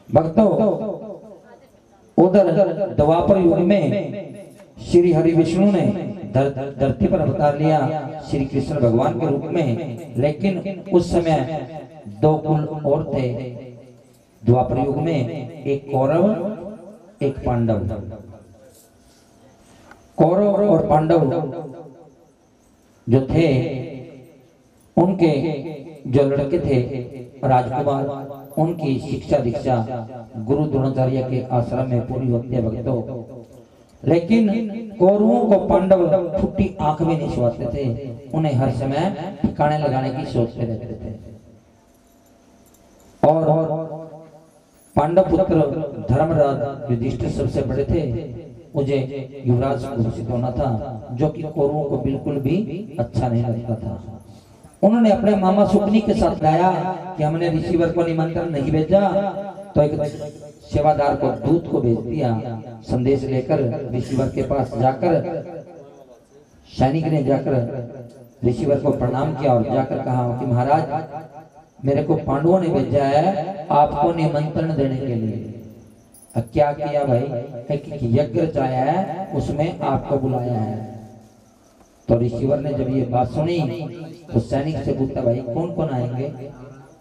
भक्तों उधर द्वापर युग में श्री हरि विष्णु ने धरती पर अवतार लिया श्री कृष्ण भगवान के रूप में। लेकिन उस समय दो कुल और थे द्वापर युग में, एक कौरव एक पांडव। कौरव और पांडव जो थे उनके जो लड़के थे राजकुमार, उनकी शिक्षा दीक्षा गुरु द्रोणाचार्य के आश्रम में पूरी होती है। भक्तों लेकिन कौरवों को पांडव फुट्टी आंख में नहीं सोते थे, उन्हें हर समय ठिकाने लगाने की सोचते रहते थे। और पांडव पुत्र धर्मराज युधिष्ठिर सबसे बड़े थे, मुझे युवराज घोषित होना था, जो कि कौरवों को बिल्कुल भी अच्छा नहीं लगता था। उन्होंने अपने मामा सुकनी के साथ गाया कि हमने ऋषिवर को निमंत्रण नहीं भेजा, तो एक सेवादार को दूत को भेज दिया संदेश लेकर ऋषिवर के पास जाकर। सैनिक ने जाकर ऋषिवर को प्रणाम किया और जाकर कहा कि महाराज मेरे को पांडवों ने भेजा है आपको निमंत्रण देने के लिए। अब क्या किया भाई, एक यज्ञ रचाया है उसमें आपको बुलाया है। तो ऋषिवर ने जब ये बात सुनी तो सैनिक से पूछता भाई कौन कौन आएंगे।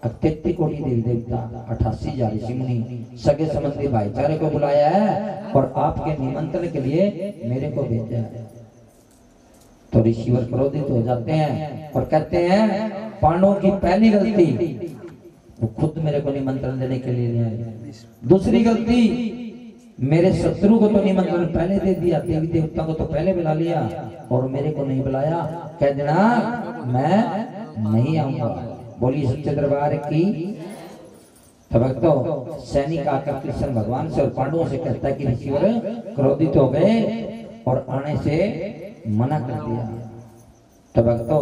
33 कोटि देवी देवता 88,000 ऋषि मुनि सगे संबंधी भाईचारे को बुलाया है और आपके निमंत्रण के लिए मेरे को भेजा है। तो ऋषिवर क्रोधित हो जाते हैं और कहते हैं पांडवों की पहली गलती वो खुद मेरे को निमंत्रण देने के लिए नहीं आए। दूसरी गलती मेरे शत्रु को तो निमंत्रण पहले दे दिया, देवी देवता को तो पहले बुला लिया और मेरे को नहीं बुलाया। कह देना मैं नहीं आऊंगा। बोली सच्चे दरबार की। तो भक्तों सैनिक आकर कृष्ण भगवान से और पांडवों से कहता है कि ऋषिवर क्रोधित हो गए और आने से मना कर दिया। तो भक्तों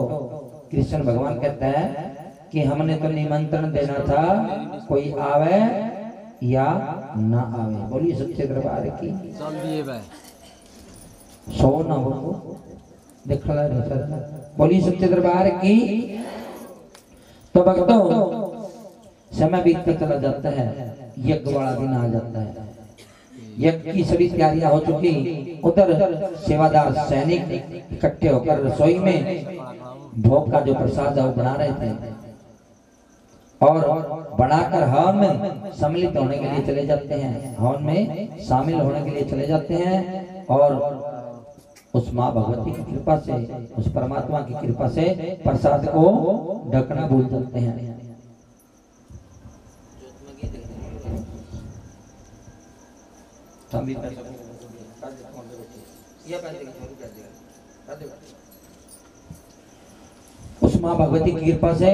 कृष्ण भगवान कहता है कि हमने तो निमंत्रण देना था, कोई आवे या ना आवे। बोलिए सच्चे दरबार की। सो ना हो देख बोलिए सच्चे दरबार की। तो भक्तों समय बीतता चला जाता है, यज्ञ वाला दिन आ जाता है। यज्ञ की सभी तैयारियां हो चुकी। उधर सेवादार सैनिक इकट्ठे होकर रसोई में भोग का जो प्रसाद है वो बना रहे थे और बनाकर हवन में सम्मिलित होने के लिए चले जाते हैं, हवन में शामिल होने के लिए चले जाते हैं। और उस माँ भगवती की कृपा से, उस परमात्मा की कृपा से प्रसाद को ढकना भूल जाते हैं। उस माँ भगवती की कृपा से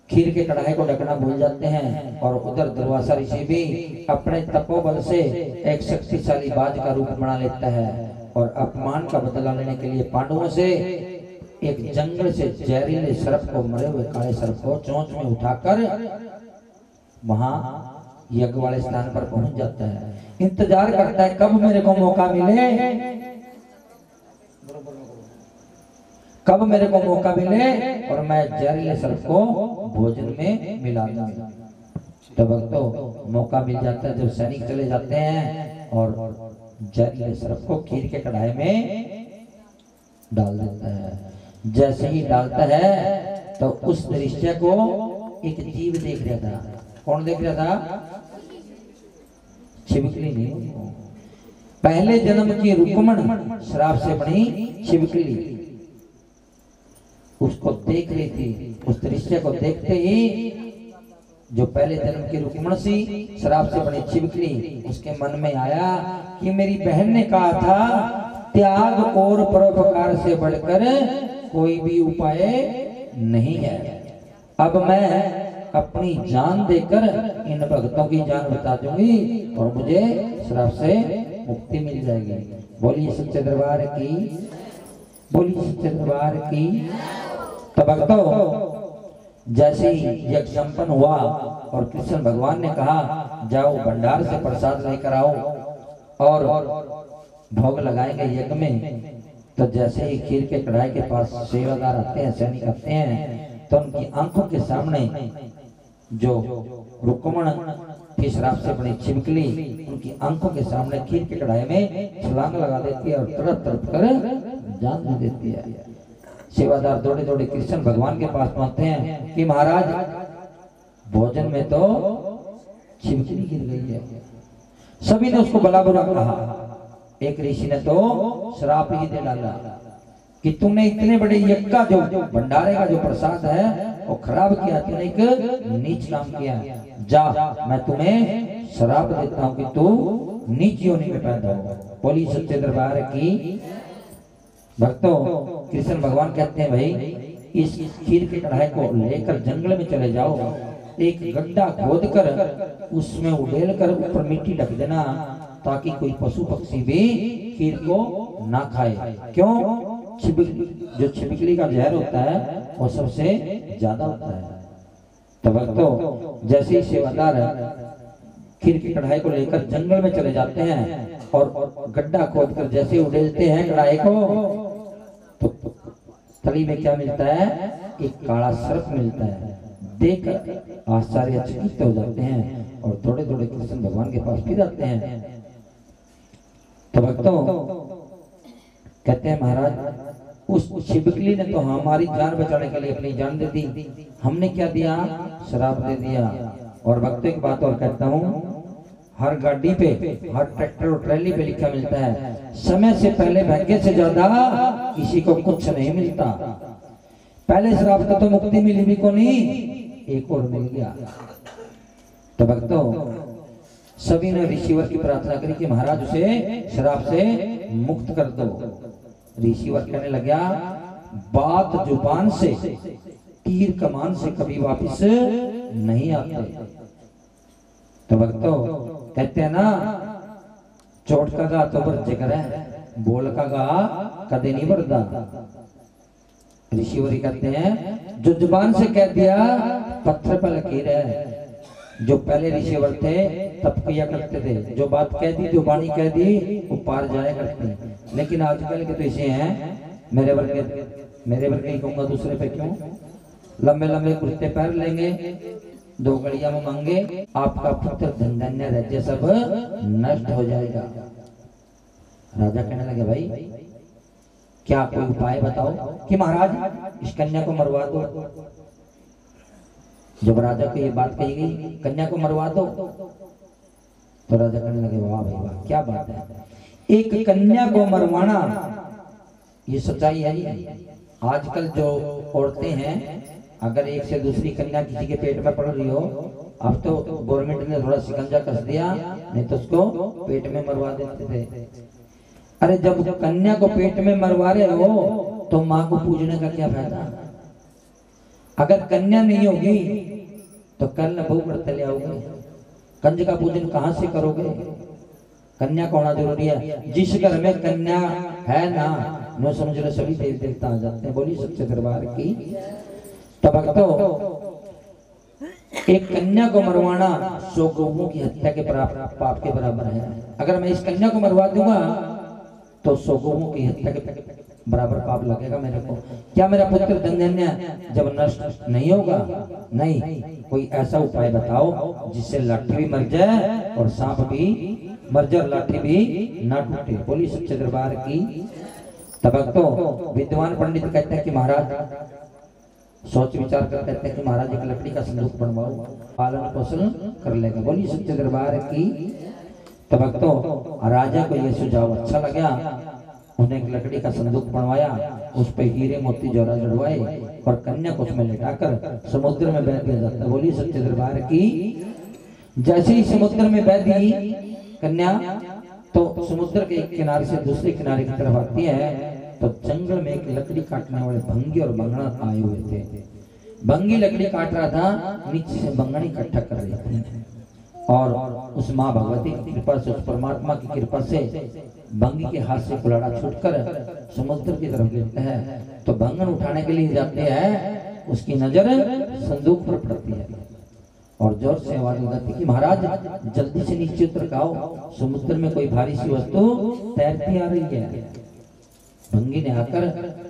खीर के कढ़ाई को ढकना भूल जाते हैं और उधर दुर्वासा ऋषि भी अपने तपोबल से एक शक्तिशाली बाज का रूप बना लेता है और अपमान का बदला लेने के लिए पांडवों से एक जंगल से जहरीले सर्प को, मरे हुए काले सर्प को चोंच में उठाकर वहां यज्ञ वाले स्थान पर पहुंच जाता है। इंतजार करता है कब मेरे को मौका मिले, कब मेरे को मौका मिले और मैं जहरीले सर्प को भोजन में मिला दूं। तो भक्तों मौका मिल जाता है जब सैनिक चले जाते हैं और जहरीले सर्प को खीर के कढ़ाई में डाल देता है। जैसे ही डालता है तो उस दृश्य को एक जीव देख रहा था। कौन देख रहा था? छिपकली नहीं, पहले जन्म की रुक्मण श्राप से बनी छिपकली उसको देख रही थी। उस दृश्य को देखते ही जो पहले जन्म की रुक्मण सी शराब से बनी छिपकली, उसके मन में आया कि मेरी बहन ने कहा था त्याग और परोपकार से बढ़कर कोई भी उपाय नहीं है। अब मैं अपनी जान देकर इन भक्तों की जान बचा दूंगी और मुझे शराब से मुक्ति मिल जाएगी। बोलिए सच्चे दरबार की, बोलिए सच्चे दरबार की। तो भक्तों जैसे ही यज्ञ संपन्न हुआ और कृष्ण भगवान ने कहा जाओ भंडार से प्रसाद लेकर आओ और भोग लगाएंगे यज्ञ में, तो जैसे ही खीर के कढ़ाई के पास सेवादार आते हैं, सैनिक आते हैं, तो उनकी आंखों के सामने जो रुक्मण थी शराब से बनी छिपकली, उनकी आंखों के सामने खीर के कढ़ाई में छलांग लगा देती है और तड़प तड़प कर जान दे देती है। सेवादार दौड़े दौड़े कृष्ण भगवान के पास पहुंचते हैं कि महाराज भोजन में तो छिपकली गिर गई है। सभी ने उसको भला बुरा कहा। एक ऋषि ने तो श्राप ही दे डाला कि तुमने इतने बड़े यज्ञ का जो भंडारे का जो प्रसाद है वो खराब किया, तूने एक नीच काम किया। जा मैं तुम्हें श्राप देता हूँ कि तू नीच योनि में पैदा हो। बोली सच्चे दरबार की। भक्तों कृष्ण भगवान कहते हैं भाई इस खीर के कढ़ाई को लेकर जंगल में चले जाओ, एक गड्ढा खोदकर उसमें उड़ेल कर ऊपर मिट्टी ढक देना ताकि कोई पशु पक्षी भी खीर को ना खाए। क्यों? जो छिपकली का जहर होता है वो सबसे ज्यादा होता है। तो भक्तों जैसे ही सेवादार खीर की कढ़ाई को लेकर जंगल में चले जाते हैं और गड्ढा खोदकर जैसे उड़ेलते हैं कढ़ाई को, तो तली में क्या मिलता है? एक काला सर्प मिलता है। देख आश्चर्यचकित हो जाते हैं और थोड़े थोड़े कृष्ण भगवान के पास फिर आते हैं। तो भक्तों कहते हैं महाराज उस छिपकली ने तो हमारी जान बचाने के लिए अपनी जान दे दी, हमने क्या दिया? शराब दे दिया। और भक्तों एक बात और कहता हूँ, हर गाड़ी पे, हर ट्रैक्टर और ट्रैली पे लिखा मिलता है समय से पहले भाग्य से ज्यादा किसी को कुछ नहीं मिलता। पहले शराब का तो मुक्ति मिली भी को नहीं, एक और मिल गया। तो भक्तों सभी ने ऋषिवर की प्रार्थना करी कि महाराज उसे शराब से मुक्त कर दो। ऋषिवर कहने लगा बात जुबान से तीर कमान से कभी वापस नहीं आते। तो भक्तों कहते हैं ना, चोट का गा तो बर जिगर है, बोल का गा कदे नहीं बरदा। ऋषिवरी कहते हैं जो जुबान से कह दिया पत्थर पर लकीर है। जो पहले ऋषिवर थे तब किया करते थे, जो बात कह दी, जो वाणी कह दी वो पार जाया करते। लेकिन आजकल के तो ऐसे हैं, मेरे वर्ग ही कहूंगा, दूसरे पे क्यों, लंबे लंबे कुर्ते पैर लेंगे, 2 घड़िया में मांगे, आपका पुत्र धन धन्य राज्य सब नष्ट हो जाएगा। राजा कहने लगे भाई क्या कोई उपाय बताओ कि महाराज इस कन्या को मरवा दो। जब राजा को ये बात कही गई कन्या को मरवा दो, तो राजा कहने लगे वाह भाई वाह क्या बात है, एक कन्या को मरवाना ये सच्चाई है ही। आजकल जो औरतें हैं अगर एक से दूसरी कन्या किसी के पेट में पड़ रही हो, अब तो गवर्नमेंट ने थोड़ा शिकंजा कस दिया, नहीं तो उसको पेट में मरवा देते थे। अरे जब कन्या को पेट में मरवा रहे हो तो माँ को पूजने का क्या फायदा? अगर कन्या नहीं होगी तो कल न बहू करते ले आओगे, कंज का पूजन कहाँ से करोगे? कन्या का होना जरूरी है। जिस घर में कन्या है ना, नो समझ लो सभी देव देवता आ जाते हैं। बोली सच्चे दरबार की। तो भक्तों एक कन्या को मरवाना 100 गौओं की हत्या के पाप के बराबर है। अगर मैं इस कन्या को मरवा दूंगा तो 100 गौओं की हत्या के बराबर पाप लगेगा मेरे को। क्या मेरा पुत्र धन्य जब नष्ट नहीं होगा? नहीं। कोई ऐसा उपाय बताओ जिससे लाठी भी मर जाए और सांप भी मर जाए, लाठी भी ना टूटे। बोली सच्चे दरबार की। तब तो विद्वान पंडित कहते हैं कि महाराज सोच विचार कर कहते हैं कि महाराज एक लकड़ी का संदूक बनवाओ, पालन पोषण कर लेगा। बोली सच्चे दरबार की। तब तो राजा को यह सुझाव अच्छा लगा, उन्हें एक लकड़ी का संदूक बनवाया, उस पे हीरे मोती जौहरात जड़वाए और कन्या को उसमें लेटाकर समुद्र में बह दिया जाता है। बोली सच्चे दरबार की। जैसे ही समुद्र में बह दी कन्या तो समुद्र के एक किनारे से दूसरे किनारे की तरफ आती है, तो जंगल में एक लकड़ी काटने वाले भंगी और बंगड़ा आए हुए थे। भंगी लकड़ी काट रहा था, नीचे से बंगड़ी इकट्ठा कर रही थी और उस माँ भगवती की कृपा से, उस परमात्मा की कृपा से भंगी के हाथ से कुलाड़ा छूटकर समुद्र की तरफ गिरता है। तो भंगन उठाने के लिए जाते हैं, उसकी नजर संदूक पर पड़ती है और जोर से आवाज हो जाती है कि महाराज जल्दी से नीचे उतर आओ, समुद्र में कोई भारी सी वस्तु तैरती आ रही है। भंगी ने आकर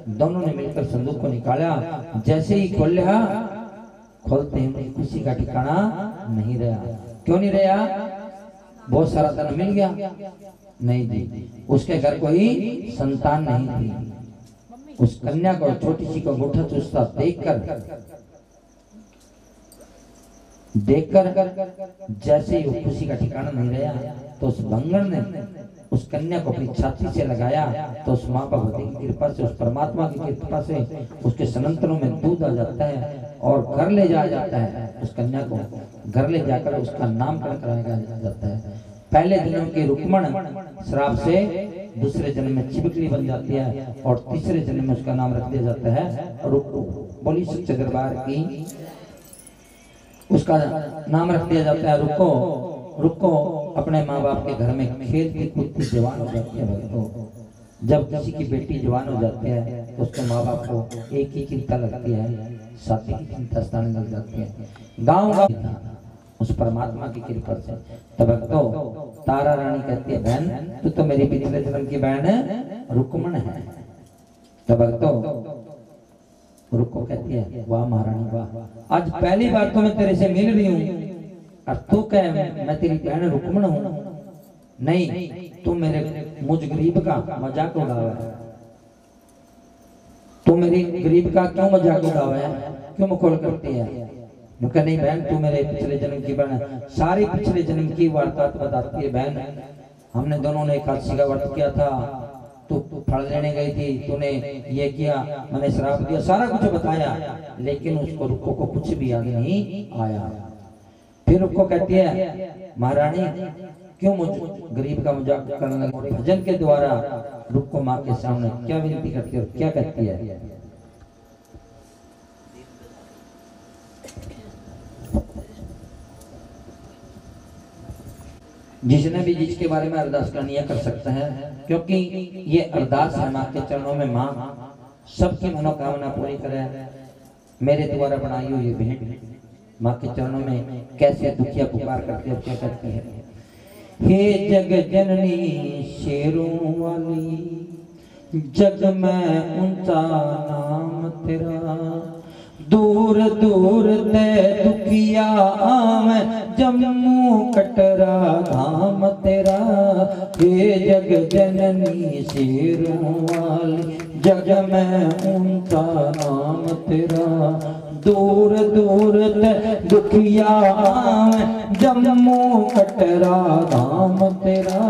दोनों ने मिलकर संदूक को निकाला। जैसे ही खोला, खोलते ही खुशी का ठिकाना नहीं रहा। क्यों नहीं रहा? बहुत सारा धन मिल गया? नहीं जी, उसके घर कोई संतान नहीं थी। उस कन्या को छोटी सी को अंगूठा चूसता देखकर जैसे ही खुशी का ठिकाना नहीं रहा, तो उस भंगन ने उस कन्या को अपनी छाती से लगाया, तो उस माँ भगवती की कृपा से, उस परमात्मा की कृपा से उसके सनंतरों में दूध आ जाता है और घर ले जाया जाता है। उस कन्या को घर ले जाकर उसका नामकरण कराया जाता है। पहले जन्म की रुक्मण श्राप से दूसरे जन्म में चिपकली बन जाती है और तीसरे जन्म में उसका नाम रख दिया जाता है रुक्को। बोली सच्चे दरबार की। उसका नाम रख दिया जाता है रुक्को। रुक्को अपने माँ बाप के घर में खेलती कूदती जवान हो जाती है। भक्तों जब किसी की बेटी जवान हो जाती है तो उसके माँ बाप को एक ही चिंता लगती है, शादी की चिंता स्थान लग जाती है। गाँव उस परमात्मा की कृपा से। तब तो तारा रानी कहती है बहन तू तो मेरी पिछले जन्म की बहन रुक्मण है। तब तो रुको कहती है वाह महारानी वाह, आज पहली बार तो मैं तेरे से मिल रही हूँ और तू कह मैं तेरी बहन रुक्मण हूँ। नहीं, तू मेरे मुझ गरीब का मजाक उड़ावा है, तू मेरी गरीब का क्यों मजाक उड़ावा है, क्यों मखौल करती है। नुका नहीं बहन, तू मेरे पिछले जन्म की बहन, सारी पिछले जन्म की वार्ता बताती है बहन। हमने दोनों ने एकादशी का व्रत किया था, तू फल लेने गई थी, तूने ये किया, मैंने शराब दिया, सारा कुछ बताया, लेकिन उसको रुक्को को कुछ भी याद नहीं आया। फिर रुक्को कहती है महारानी क्यों मुझ गरीब का मजाक करने लगी। भजन के द्वारा रुक्को माँ के सामने क्या विनती करती है और क्या कहती है। जिसने भी जिसके बारे में अरदास करनी है कर सकता है, क्योंकि ये अरदास है माँ के चरणों में, माँ सबकी मनोकामना पूरी करे। मेरे द्वारा बनाई हुई ये भेंट माँ के चरणों में कैसे दुखिया पुकार करती है, क्या करती है। हे जग जननी शेरों वाली, जग में ऊंचा नाम तेरा, दूर दूर ते दुखिया आवे, जम्मू कटरा धाम तेरा। हे जग जननी शेरों वाली, जग में ऊंचा नाम तेरा, दूर दूर ते दुखिया आवे, जम्मू कटरा धाम तेरा।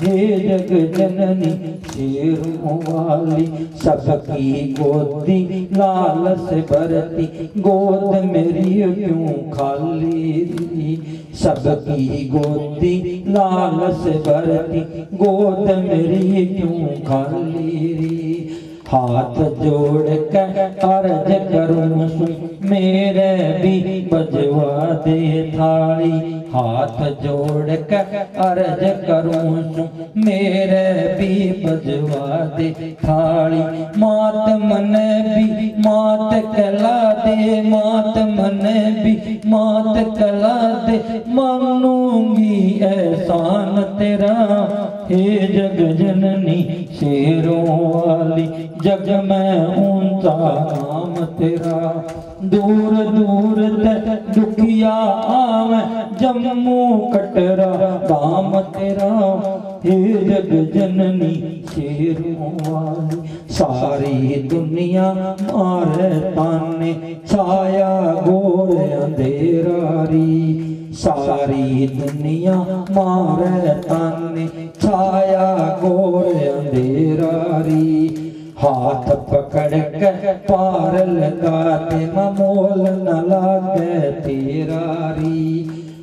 हे जग जननी शेरों वाली, सबकी गोदी लाल से भरती, गोद मेरी क्यों खाली। सबकी गोदी लाल से भरती, गोद मेरी क्यों खाली। हाथ जोड़ के अर्ज करूं सुन, मेरे भी बजवा दे थाली। हाथ जोड़ के अर्ज करूं सुन, मेरे भी बजवा दे थाली। मात मन भी मात कला दे, मात मन भी मात कला दे, मानूंगी एहसान तेरा। हे जग जननी शेरों वाली, जग में ऊंचा नाम तेरा, दूर दूर तक दुखिया आवे, जम्मू कटरा धाम तेरा। हे जग जननी शेरों वाली, सारी दुनिया मारे ताने, छाया घोर अंधेरा री। सारी दुनिया मारे ताने, छाया घोर अंधेरा री। हाथ पकड़ के पार लगाते, मोल न लागे तेरा री।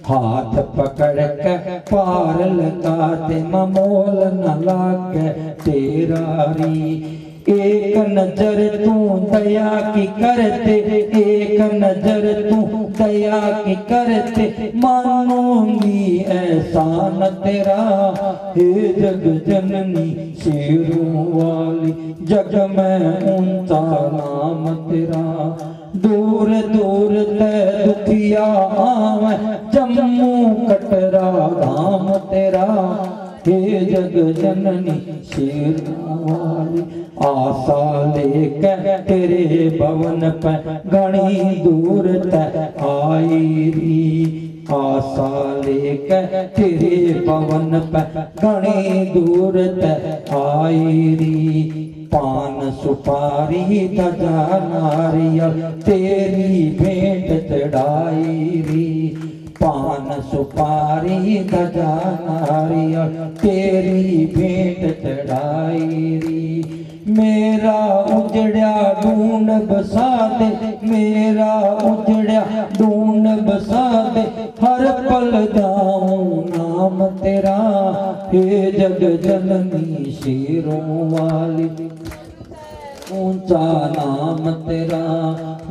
हाथ पकड़ के पार लगाते, मोल न लागे तेरा री। एक नजर तू दया की करते, एक नजर तू दया की करते, मानूंगी एहसान तेरा। हे जग जननी शेरों वाली, जग में ऊंचा नाम तेरा, दूर दूर ते दुखिया आवे, जम्मू कटरा धाम तेरा। हे जग जननी शेरों वाली, आशा लेके तेरे भवन पे घनी दूर तक आई री। आशा लेके तेरे भवन पे घनी दूर तक आई री। पान सुपारी धजा नारियल, तेरी भेंट चढ़ाई री। पान सुपारी धजा नारियल, तेरी भेंट चढ़ाई री। मेरा उजड़िया ढूंढ बसा दे, मेरा उजड़िया ढूंढ बसा दे, हर पल गाऊं नाम तेरा। हे जग जननी शेरों वाली, ऊंचा नाम तेरा,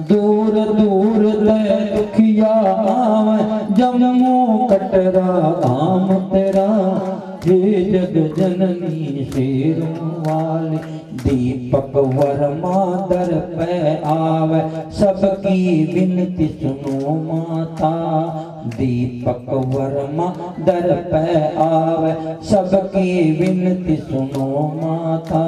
दूर दूर ते दुखिया आवे, जम्मू कटरा धाम तेरा। हे जग जननी शेरों वाली, दीपक वर्मा दर पे आवे, सबकी विनती सुनो माता। दीपक वर्मा दर पे आवे, सबकी विनती सुनो माता।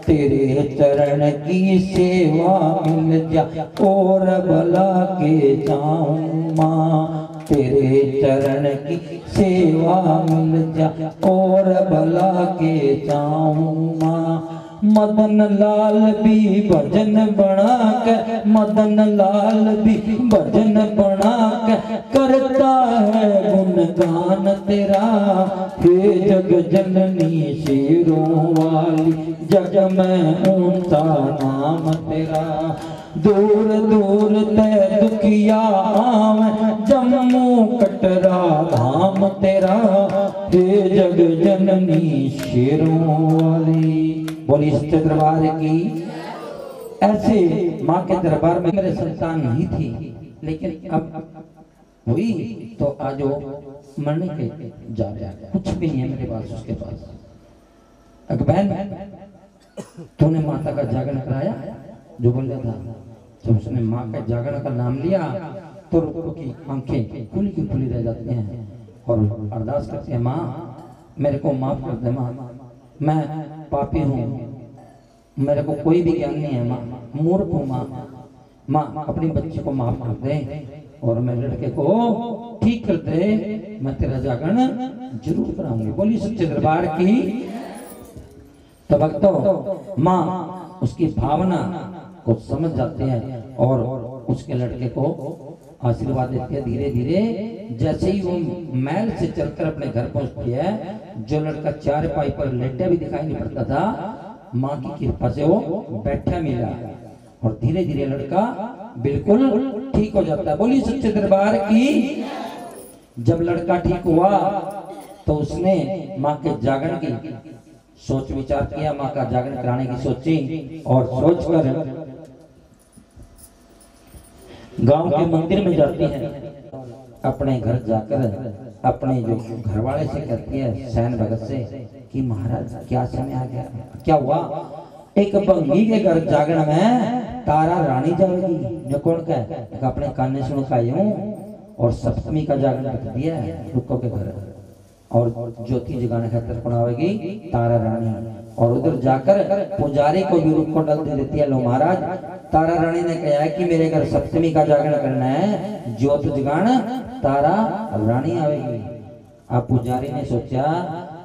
तेरे चरण की सेवा मिल जा और भला के जाऊं माँ, तेरे चरण की सेवा मिल जा और भला के जाऊं माँ। मदन लाल भी भजन बना के, मदन लाल भी भजन बना के करता है गुणगान तेरा। हे जग जननी शेरों वाली, जग में ऊंचा नाम तेरा। दूर दूर ते दुखिया आवे, जम्मू कटरा धाम तेरा। हे जग जननी शेरों वाली। बोली सच्चे दरबार की। ऐसे माँ के दरबार में मेरे संतान नहीं थी, लेकिन अब हुई तो आज वो मरने के जा रहा है, कुछ भी नहीं है मेरे पास उसके पास। अकबैन तूने माता का जागरण कराया जो बोल रहा था, जब उसने माँ का जागरण का नाम लिया तो रुक्को की आंखें खुली की खुली रह जाती हैं और अरदास करती है, माँ मेरे को माफ कर दे माँ, मैं पापी हूँ, मेरे को कोई भी ज्ञान नहीं है माँ, मूर्ख हूँ माँ, माँ अपनी बच्ची को माफ कर दे और मेरे लड़के को ठीक कर दे, मैं तेरा जागरण जरूर कराऊंगी। बोली सच्चे दरबार की। तो भक्तों माँ उसकी भावना को समझ जाते हैं और उसके लड़के को आशीर्वाद देती है। धीरे धीरे जैसे ही वो महल से चलकर अपने घर पहुंचती है, जो लड़का चारपाई पर लेटा भी दिखाई नहीं पड़ता था, माँ की कृपा से वो बैठा मिला और धीरे धीरे लड़का बिल्कुल ठीक हो जाता है। बोली सच्चे दरबार की। जब लड़का ठीक हुआ तो उसने माँ के जागरण की सोच विचार किया, माँ का जागरण कराने की सोची और सोचकर गांव के मंदिर में जाती है। अपने घर जाकर अपने जो घर वाले से कहती है, सैन भगत से, कि महाराज क्या समय आ गया, क्या हुआ? एक बंगी के घर जागरण में तारा रानी जाएगी। जो कौन कहे? अपने कान ने सुन का यूं और सप्तमी का जागरण रख दिया है रुक्को के घर, और ज्योति जगाने खातिर कौन आवेगी? तारा रानी। और उधर जाकर पुजारी को भी रुक्को डाल दे देती है, लो महाराज तारा रानी ने कहा है कि मेरे घर सप्तमी का जागरण करना है, ज्योत जगाना, तारा रानी आवेगी। अब पुजारी ने सोचा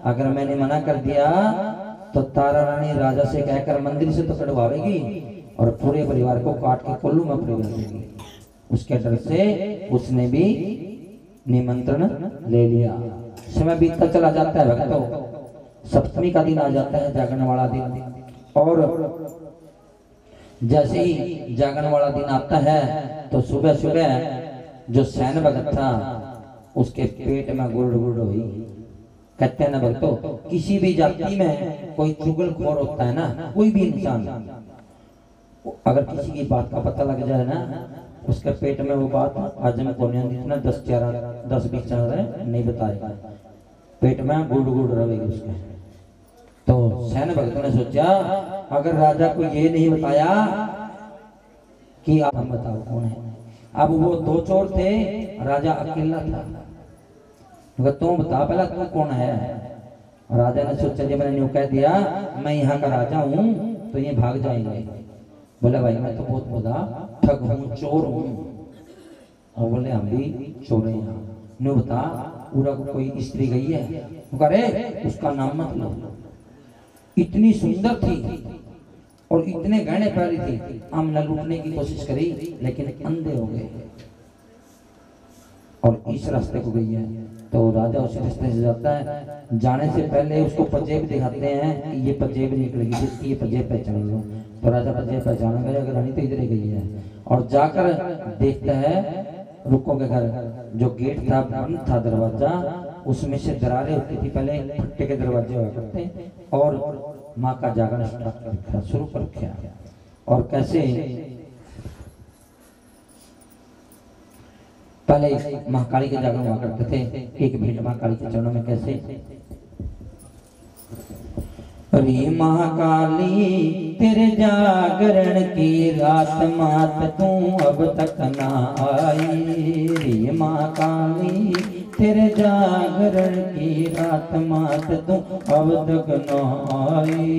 अगर मैंने मना कर दिया तो तारा रानी राजा से कहकर मंदिर से तो कटवाएगी और पूरे परिवार को काट के कोल्लू में पड़ देगी। उसके डर से उसने भी निमंत्रण ले लिया। समय बीतता चला जाता है भक्तों, सप्तमी का दिन आ जाता है, जागरण वाला दिन। और जैसे ही जागरण वाला दिन आता है तो सुबह सुबह जो सैन भगत था उसके पेट में गुड़ गुड़ हुई। कहते हैं ना भक्तों, किसी भी जाति में कोई चुगलखोर होता है ना, कोई भी इंसान, अगर किसी की बात का पता लग जाए ना, उसके पेट में वो बात आज में को नहीं 10-20 नहीं बताएगा, पेट में गुड़ गुड़ रहेगी उसके। तो सैन भगत ने सोचा अगर राजा को ये नहीं बताया कि आप हम बताओ कौन है। अब वो दो चोर थे, राजा अकेला था। तुम बता पहला तू कौन है। राजा ने सोचा जब मैंने यूं कह दिया मैं यहाँ का राजा हूँ तो ये भाग जाएंगे। बोले भाई मैं तो बहुत बड़ा ठग हूँ, चोर हूँ। और बोले हम भी चोर हैं यहाँ। नो बता पूरा कोई स्त्री गई है? अरे उसका नाम मत लो, इतनी सुंदर थी और इतने गहने प्यारी थी, हमने लूटने की कोशिश करी लेकिन अंधे हो गए और इस रास्ते को गई है। तो राजा उस रास्ते से जाता है, जाने से पहले उसको पंजेब दिखाते हैं कि ये पंजेब निकलेगी, जिसकी ये पंजेब पहचान लो। तो राजा पंजेब पहचान गया, अगर रानी तो इधर ही गई है। और जाकर देखता है रुक्को के घर जो गेट था बंद था, दरवाजा उसमें से दरारें होती थी, पहले फट्टे के दरवाजे हुआ करते, और माँ का जागरण शुरू कर रखा। और कैसे पहले महाकाली के जागरण हुआ करते थे, एक भेंट महाकाली के चरणों में कैसे, रे महाकाली तेरे जागरण की रात मात तू अब तक ना आई। रे महाकाली तेरे जागरण की रात मात तू अब तक न आई।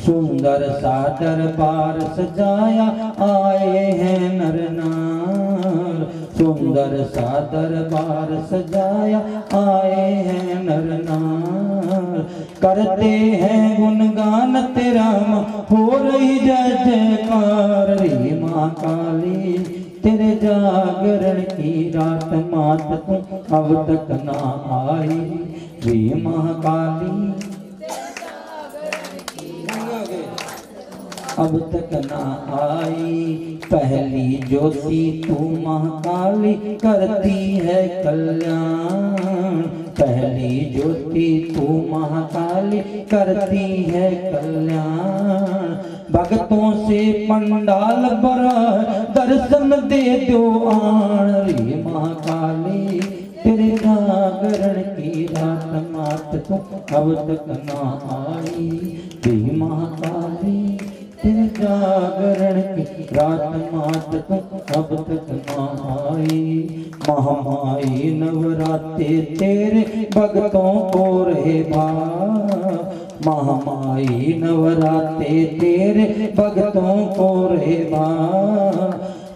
सुंदर सा दरबार सजाया आए हैं नर नार। सुंदर सा दरबार सजाया आए हैं नर नार। करते हैं गुणगान तेरा माँ हो रही जय जयकार रे माँ काली। तेरे जागरण की रात मात तू अब तक ना आई रे महाकाली। अब तक ना आई पहली ज्योति तू महाकाली करती है कल्याण। पहली ज्योति तू महाकाली करती है कल्याण। भक्तों से पंडाल भरा दर्शन दे दो आण रे महाकाली। तेरे जागरण की रात मात तू अब तक ना आई रे महाकाली। तेरे जागरण की रात मात तू अब तक ना आई। महामाई नवरात्रे तेरे भक्तों को रहे भा। महामाई नवरात्रे तेरे भक्तों को रहे भा।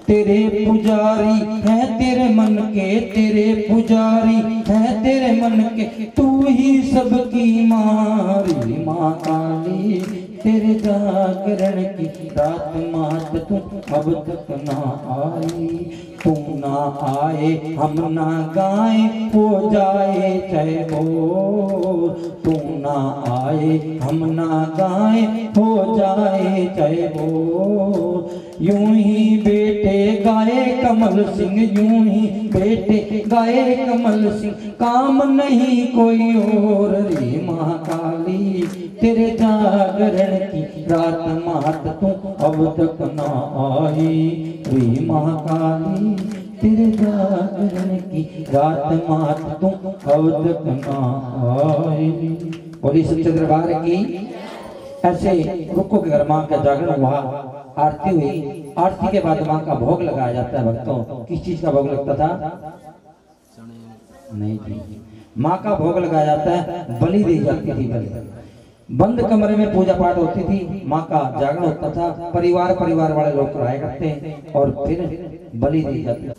तेरे पुजारी है तेरे मन के, तेरे पुजारी है तेरे मन के, तू ही सबकी मारी माँ काली। तेरे जागरण की रात मात तू अब तक ना आई। तू ना आए हम ना गाए हो जाए चाहे हो। तू ना आए हम ना गाए हो जाए चाहे हो। यूं ही बेटे गाए कमल सिंह, यूं ही बेटे गाए कमल सिंह, काम नहीं कोई और रे महाकाली। तेरे जागरण की रात मात तू अब तक ना आई रे महाकाली। तेरे जागरण की रात मात तू अब तक ना आई। बोली सच्चे दरबार की। ऐसे रुको के घर माँ का जागरण हुआ, आरती हुई। आरती के बाद माँ का भोग लगाया जाता है। भक्तों किस चीज का भोग लगता था? नहीं जी, माँ का भोग लगाया जाता है, बलि दी जाती थी। बलि बंद कमरे में पूजा पाठ होती थी, माँ का जागरण होता था, परिवार वाले लोग कराया करते और फिर बलि दी जाती।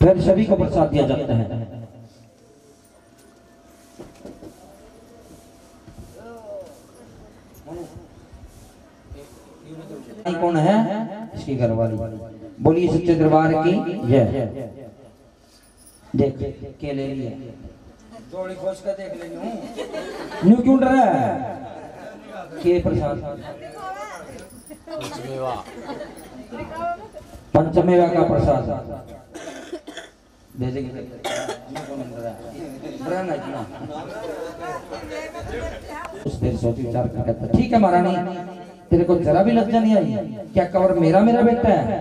फिर सभी को प्रसाद दिया जाता है। कौन है? इसकी घरवाली। बोलिए सच्चे दरबार की जय। देख के ले लिए थोड़ी खोज कर देख लेनी न्यू क्यों डर रहा है? के प्रसाद पंचमेवा का प्रसाद दे देंगे। उस देर सोच विचार कर, ठीक है महारानी, तेरे को जरा भी लज्जा नहीं आई क्या? कवर मेरा बेटा है,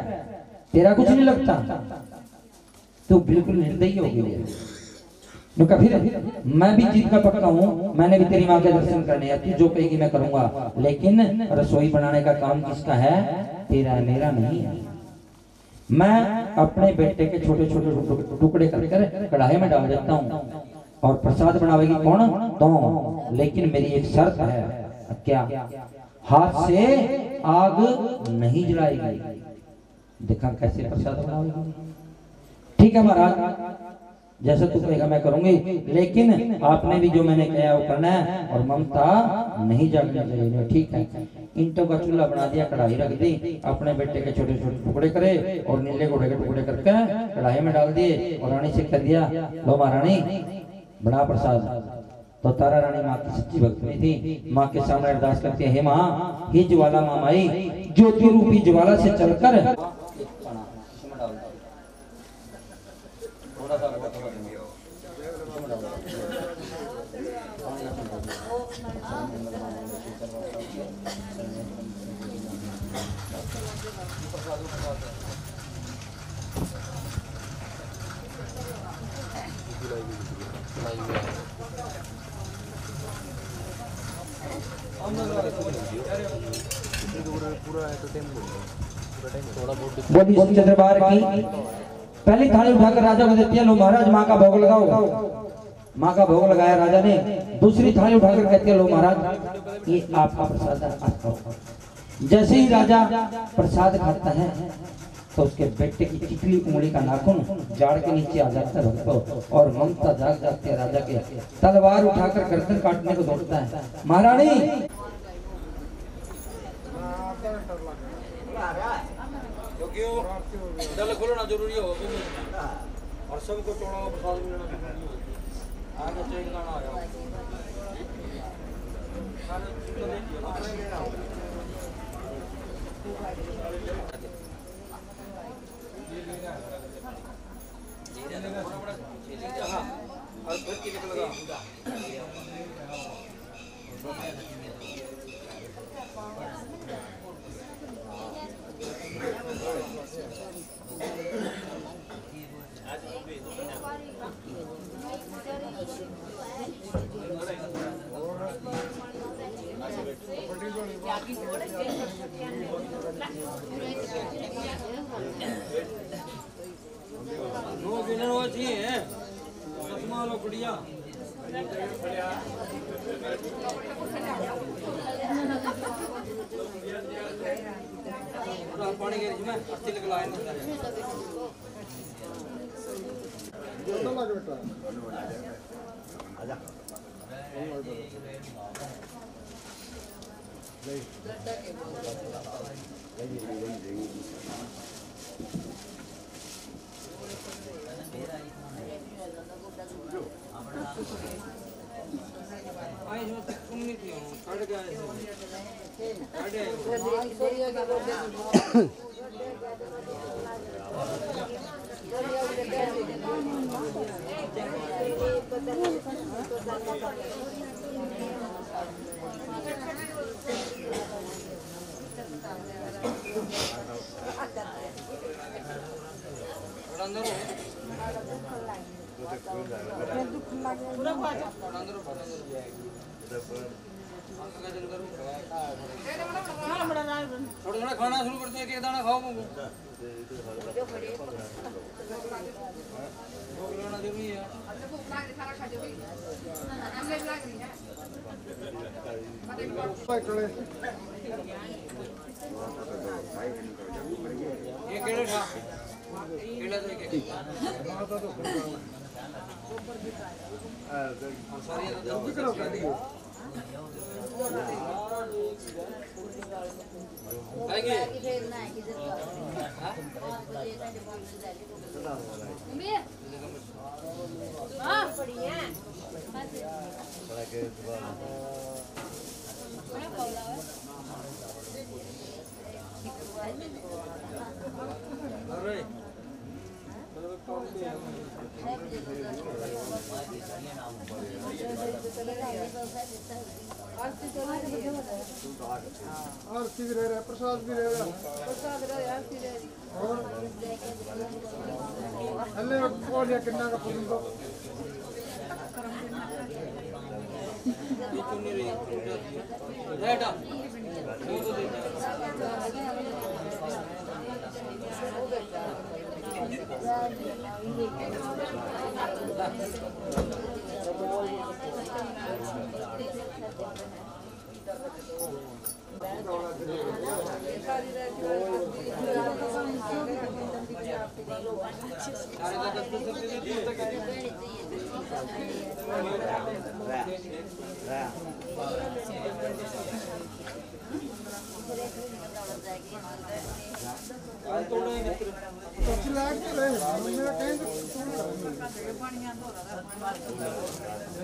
तेरा कुछ नहीं लगता? तू बिल्कुल निर्दयी हो गई है। फिर मैं भी जीत का पक्का हूँ, मैंने भी तेरी माँ के दर्शन करने आती, जो कहेगी मैं करूंगा, लेकिन रसोई बनाने का काम किसका है? तेरा, मेरा नहीं है। मैं अपने बेटे के छोटे छोटे टुकड़े कर कढ़ाई में डाल देता हूँ और प्रसाद बनावेगी कौन? तो लेकिन मेरी एक शर्त है। क्या? हाथ से आग नहीं जलाएगी। देखा कैसे प्रसाद बनावेगी? ठीक है महाराज, जैसे तू कहेगा मैं करूंगी, लेकिन आपने भी जो मैंने कहा वो करना है और ममता नहीं जागनी चाहिए। ठीक है, ईंटों का चूल्हा बना दिया, कढ़ाई रख दी, अपने बेटे के छोटे छोटे टुकड़े करे और नीले घोड़े के टुकड़े करके कढ़ाई में डाल दिए और रानी से कह दिया, लो महारानी बड़ा प्रसाद। तो तारा रानी माँ की सच्ची भक्त में थी, माँ के सामने अरदास करती है, हे माँ, हे ज्वाला माँ माई, ज्योति रूपी ज्वाला से चलकर बोली सच्चे दरबार की पहली थाली उठाकर राजा को देती है, लो महाराज माँ का भोग लगाओ। माँ का भोग लगाया राजा ने। दूसरी थाली उठाकर कहती है, लो महाराज ये आपका प्रसाद है, आप खाओ। जैसे ही राजा प्रसाद खाता है तो उसके बेटे की चिकली उंगली का नाखून जाड़ के नीचे आ जाता है भक्तों, और ममता जाग जाती है राजा के। तलवार उठाकर गर्दन काटने को दौड़ता है। महारानी खोलना जरूरी हो और सबको तोड़ा प्रसाद मिलना जरूरी हो। आगे ट्रेन का ना आया और फिर की निकलेगा दो विनर हो चाहिए चश्मा लो बढ़िया पानी के में अस्सी लगाए थोड़ा खाना शुरू करते हैं, एक दाना खाओ मुझे जरूरी है। ये केले खा केला तो एक आरती भी रह रहा है, प्रसाद भी रह रहा है, और हल्ले बोल या किन्ना का पूरी को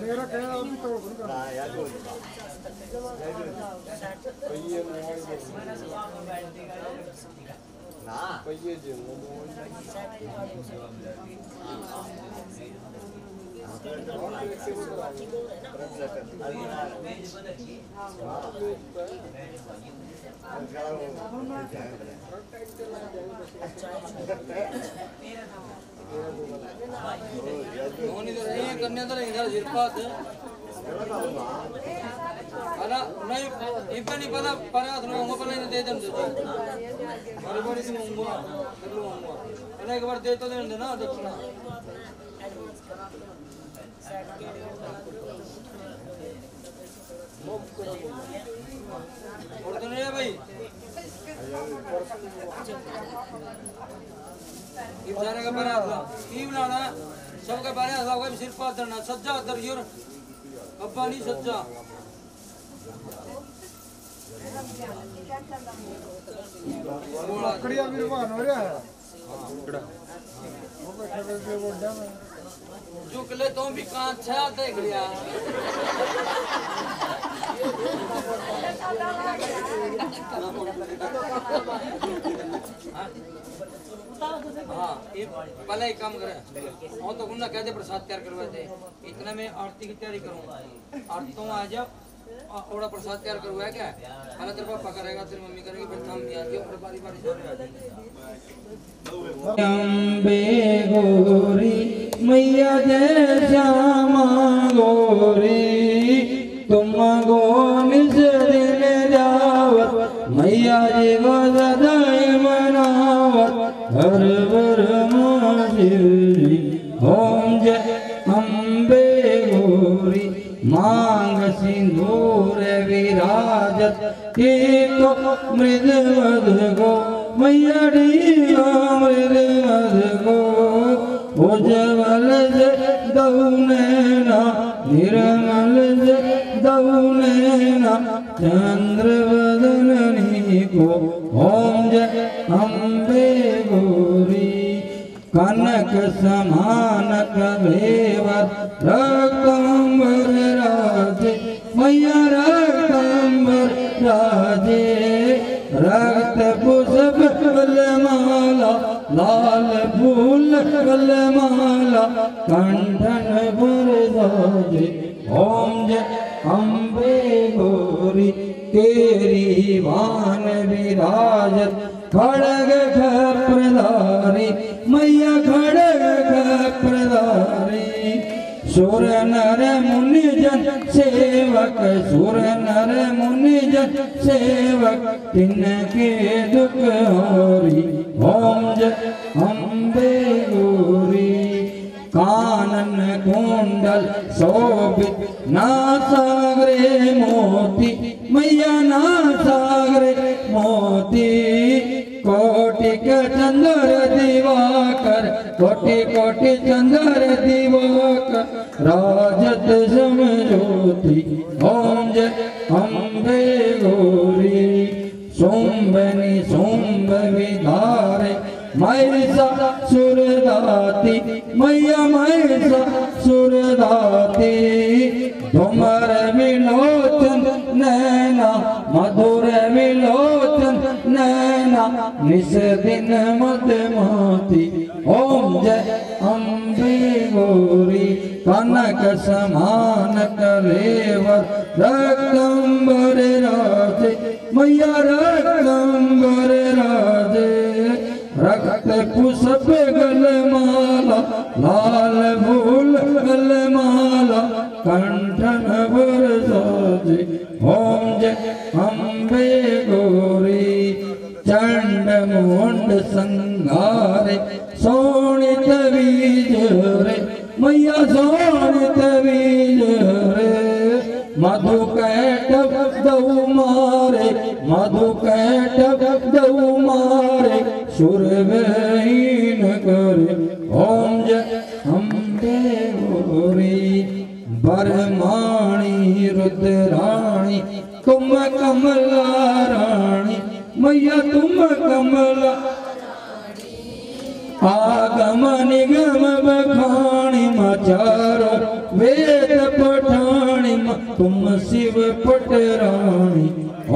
मेरा कहना अभी तोड़ करने तो इधर जिरपात अना नहीं इतना नहीं पता पर हाथ में होगा पर नहीं दे दे बड़ी बड़ी सी होगा कर लो होगा अना एक बार दे तो दे ना दक्षिणा और तो नहीं है भाई ये जाने का बना था ये बनाना सबके बारे में होगा सिर्फ पास करना सज्जा दरियों अब्बा नहीं सज्जा लकड़ियां भी रुमान हो रहा है वो बैठे बैठे वो डम जो कले तो भी कांच छा देख लिया हाँ ये पहले एक काम करे और तो गुन्ना कहते प्रसाद तैयार करवा दे इतना मैं आरती की तैयारी करूँ आरती तो आ जाओ थोड़ा प्रसाद तैयार करवाया क्या पहले तेरे पापा करेगा तेरी मम्मी करेगी फिर हम भी आगे और बारी बारी से अम्बे गोरी मैया जय श्यामा गोरी तुम गो निज दिन जावत मैया जी गो सदाई मनावत हर बर शिवजी ओम जय अम्बे गोरी मांग सिंदूर विराजत के तो मृद मध गो मैया मृद मध गो उज्जवल से दौनैना निर्मल से दौनैना चंद्र वदननी को ओम जय अम्बे गौरी कनक समान कलेवर रक्तंबर राजे मैया रक्तंबर राजे रक्त पुष्प माला लाल फूल माला कंठन पर राजे ओम जय अम्बे गौरी तेरी वान विराजत खड़ग खप्रधारी मैया खड़ग खप्रधारी सुर नर मुनि जन सेवक सुर नर मुनि जन सेवक तिनके दुख हरी ओम जय अम्बे गौरी कानन कुंडल शोभित नासागरे मोती मैया नासागरे मोती कोटिक चंद्र दिवाकर कोटि कोटि चंद्र दिवाकर राजत समज्योति ओम जय अम्बे गौरी सोम्बनी सोम्ब विधारे महिषा सुरदाती मैया महिषा सुरदाती धुमर विलोचन नैना मधुर विलोचन नैना निस दिन मदमाती ओम जय अम्बे गौरी कनक समान कलेवर रक्तंबर राजे मैया रक्तंबर राजे रक्त पुष्प गलमाला लाल फूल गलमाला कंठन वर साजे ओम जय अम्बे गौरी चंड मुंड संगारे सोनित बीज रे मैया सोनित बीज रे मधु कैटभ दऊ मारे मधु कैटभ दऊ मारे सुर विहीन करे ओम जय अम्बे गौरी बरमाणी रुद्राणी तुम कमला रानी मैया तुम कमला आगम निगम बखाणी मचारो वेद पठाणी तुम शिव पटराणी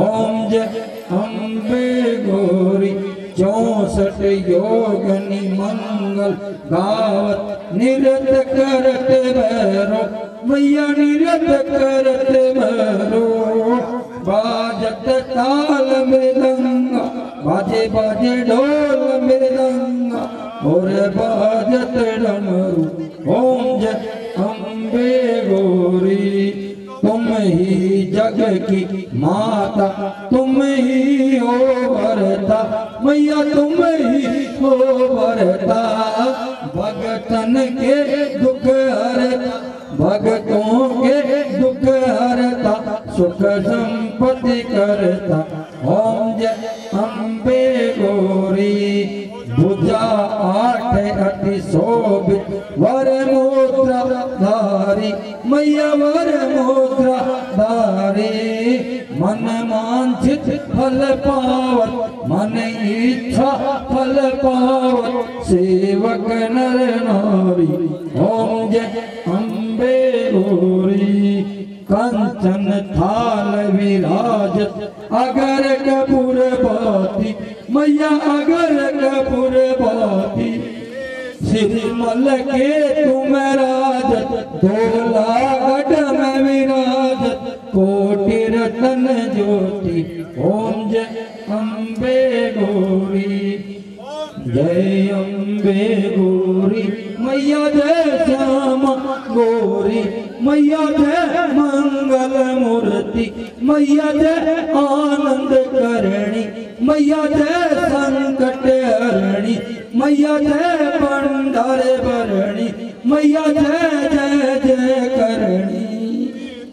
ओम जय अम्बे गौरी 64 64 योगनी मंगल गावत निरत करत भैरो मैया निरत करत भैरो बाजत ताल मृदंगा बाजे बाजे ढोल मृदंगा और बाजत डमरू ओम जय अम्बे गौरी तुम ही जग की माता तुम ही हो भरता मैया तुम ही हो भरता भगतन के दुख हरता भगतों के दुख हरता सुख संपत्ति करता ओम जय अम्बे गौरी भुजा 8 अति शोभित वर मुद्रा धारी मैया वर मुद्रा धारी मन वांछित फल पावत मन इच्छा फल पावत सेवक नर नारी ओम जय अम्बे गौरी कंचन थाल विराजत अगर कपूर बाती मैया अगर कपूर बाती श्रीमल के तुम राजत धोला गढ़ में विराजत कोटि रतन ज्योति ओम जय अम्बे गौरी जय अम्बे गौरी मैया जय श्यामा गौरी मैया जय मंगल मूर्ति मैया जय आनंद करणी मैया जय संकट हरणी मैया जय भंडारे भरणी मैया जय जय जय करणी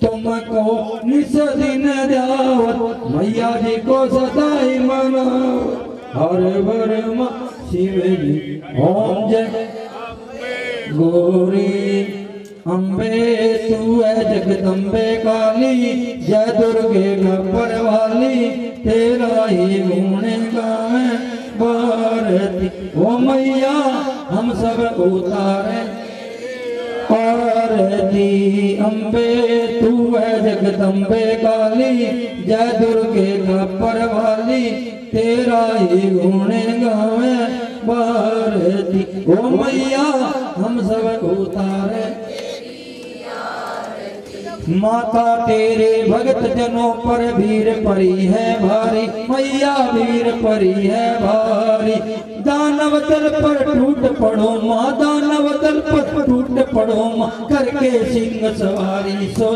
तुमको निस दिन दावत मैया जी को सदाई मनाओ हर वर्मा शिव जी ओम जय गौरी अम्बे तू है जगदम्बे काली जय दुर्गे गब्बर वाली तेरा ही गुण गावे भारती ओ मैया हम सब उतारे आरती अम्बे तू है जगदम्बे काली जय दुर्गे गब्बर वाली तेरा ही गुण गावे भारती ओ मैया हम सब उतारे माता तेरे भगत जनों पर वीर परी है भारी मैया वीर परी है भारी दानव दल पर टूट पड़ो माँ दानव दल पर टूट पड़ो माँ करके सिंह सवारी सो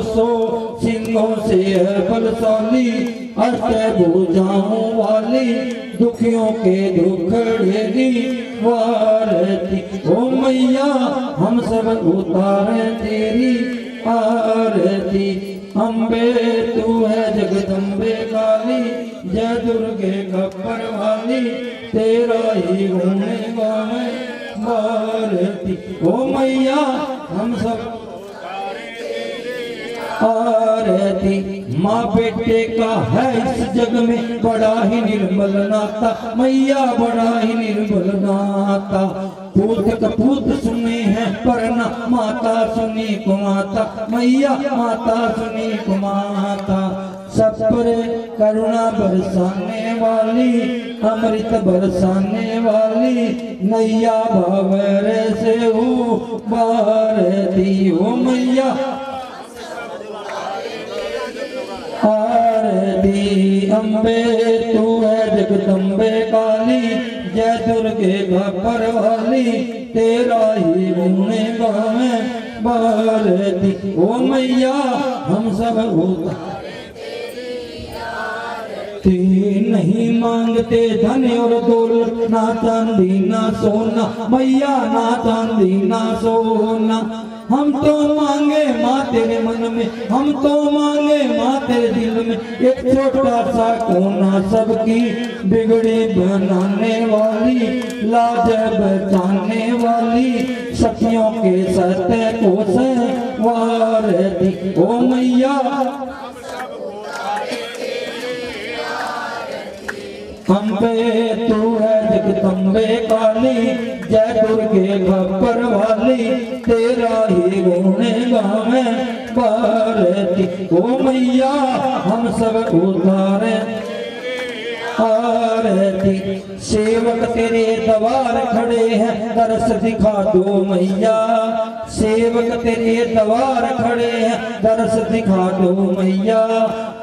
सिंहों से है बलशाली अष्टभुजाओं वाली दुखियों के दुख ढेरी वारती ओ मैया हम सब उतारे तेरी आरती अम्बे तू है जगदम्बे काली जय दुर्गे गब्बर वाली तेरा ही गुण गावे भारती ओ मैया हम सब आरती माँ बेटे का है इस जग में बड़ा ही निर्मल नाता मैया बड़ा ही निर्मल नाता पूत कपूत सुनी है पर न माता सुनी कुमाता मैया माता सुनी कुमाता सब पर करुणा बरसाने वाली अमृत बरसाने वाली नैया भंवर से हो भारती ओ मैया आरती अम्बे तू है जगदम्बे काली जय दुर्गे गब्बर वाली तेरा ही गुण गावे भारती ओ मैया हम सब नहीं मांगते धन और दौलत ना चांदी ना सोना मैया ना चांदी ना सोना हम तो मांगे माँ तेरे मन में हम तो मांगे माँ तेरे दिल में एक छोटा सा कोना सबकी बिगड़ी बनाने वाली लाज बचाने वाली सखियों के सत्य को वारती ओ मैया अम्बे तू है जगदम्बे काली जय दुर्गे गब्बर वाली तेरा ही गुण गावे भारती ओ मैया हम सब उतारे आरती सेवक तेरे द्वार खड़े हैं दरस दिखा दो मैया सेवक तेरे द्वार खड़े हैं दरस दिखा दो मैया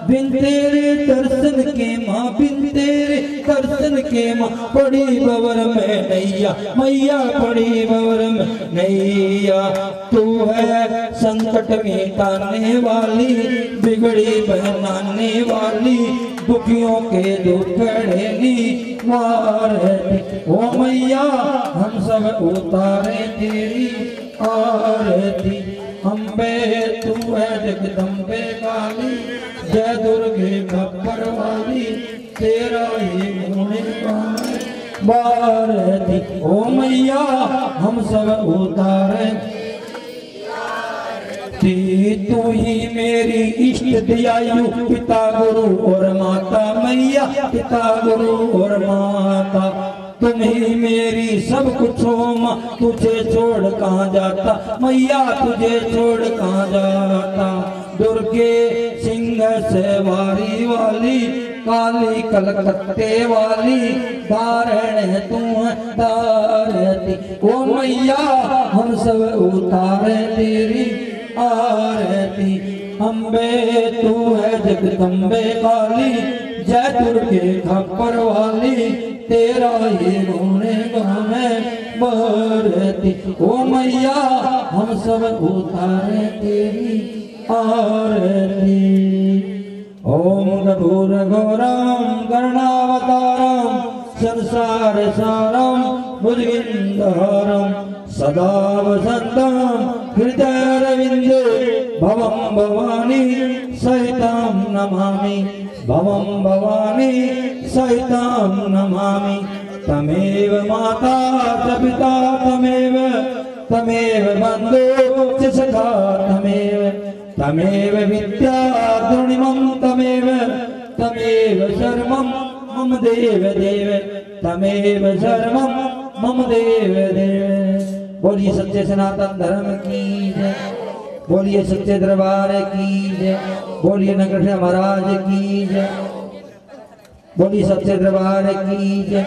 बिन तेरे दर्शन के माँ बिन तेरे दर्शन के माँ पड़ी बवर में नैया मैया पड़ी बवर में नैया तू है संकट मिटाने वाली बिगड़ी बनाने वाली दुखियों के दुखड़ेगी मारती ओ मैया हम सब उतारे तेरी आरती अम्बे तू है जगदम्बे काली जय दुर्गे खप्पर वाली तेरा ही गुण गाए भारती ओ मैया हम सब उतारे तू ही मेरी इष्ट दयालु पिता गुरु और माता मैया पिता गुरु और माता तुम ही मेरी सब कुछ हो माँ तुझे छोड़ कहाँ जाता मैया तुझे छोड़ कहाँ जाता दुर्गे सिंह सवारी वाली काली कलकत्ते वाली धारण तू है धारती ओ मैया हम सब उतारे तेरी आरती अम्बे तू है जगदम्बे काली जय दुर्गे खप्पर वाली तेरा ही गुण गावे भारती ओ मैया हम सब उतारे तेरी आरती ओम गभूर घोरम कर्णावतारम संसार सारम भुजगिंदहारम सदा वसंतम हृदय रविंदे भवम भवानी सहितं नमामि भवम भवानी सहितं नमामि तमेव माता च पिता तमेव तमेव बन्धो च सखा तमेव विद्या द्रोणिमं तमेव शर्मं मम देव देव तमेव शर्मं मम देव देव बोलिए सच्चे सनातन धर्म की जय बोलिए सच्चे दरबार की जय बोलिए नगरखेड़ा महाराज की जय बोलिए सच्चे दरबार की जय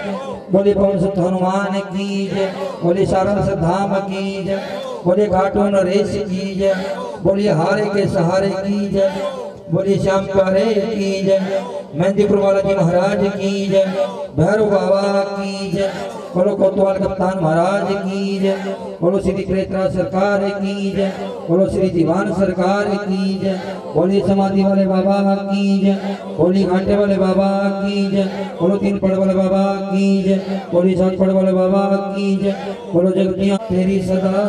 बोलिए पवन सुत हनुमान की जय बोलिए सारंग धाम की जय बोलिए घाटू नरेश की जय बोलिए हारे के सहारे की जय बोलिए श्याम प्यारे की जय मेहंदीपुर वाला जी महाराज की जय भैरव बाबा की जय बोलो कोतवाल कप्तान महाराज की जय बोलो श्री प्रेतरा सरकार की जय बोलो श्री दीवान सरकार की जय बोलिए समाधि वाले बाबा की जय बोलिए घाटे वाले बाबा की जय बोलो तीन पड़ वाले बाबा की जय बोलिए सात पड़ वाले बाबा की जय बोलो जगतियां तेरी सदा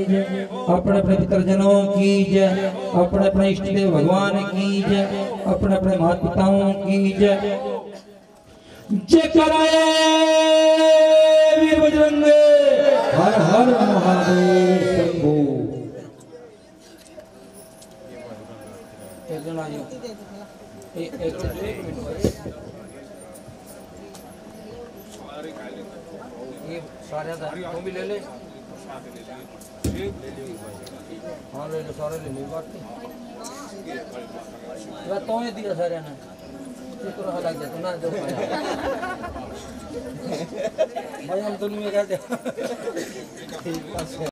जय अपने अपने पितरजनों की जय अपने अपने इष्ट देव भगवान की जय अपने अपने माता पिताओं की जय जय कराए वीर बजरंग हर हर महादेव शंभो एक ये सारे तुम भी ले ले हाँ ले लो सारे ले लो बात तो ये दिया सारे ने तो लग जाता ना जो भाई हम दोनों में कहते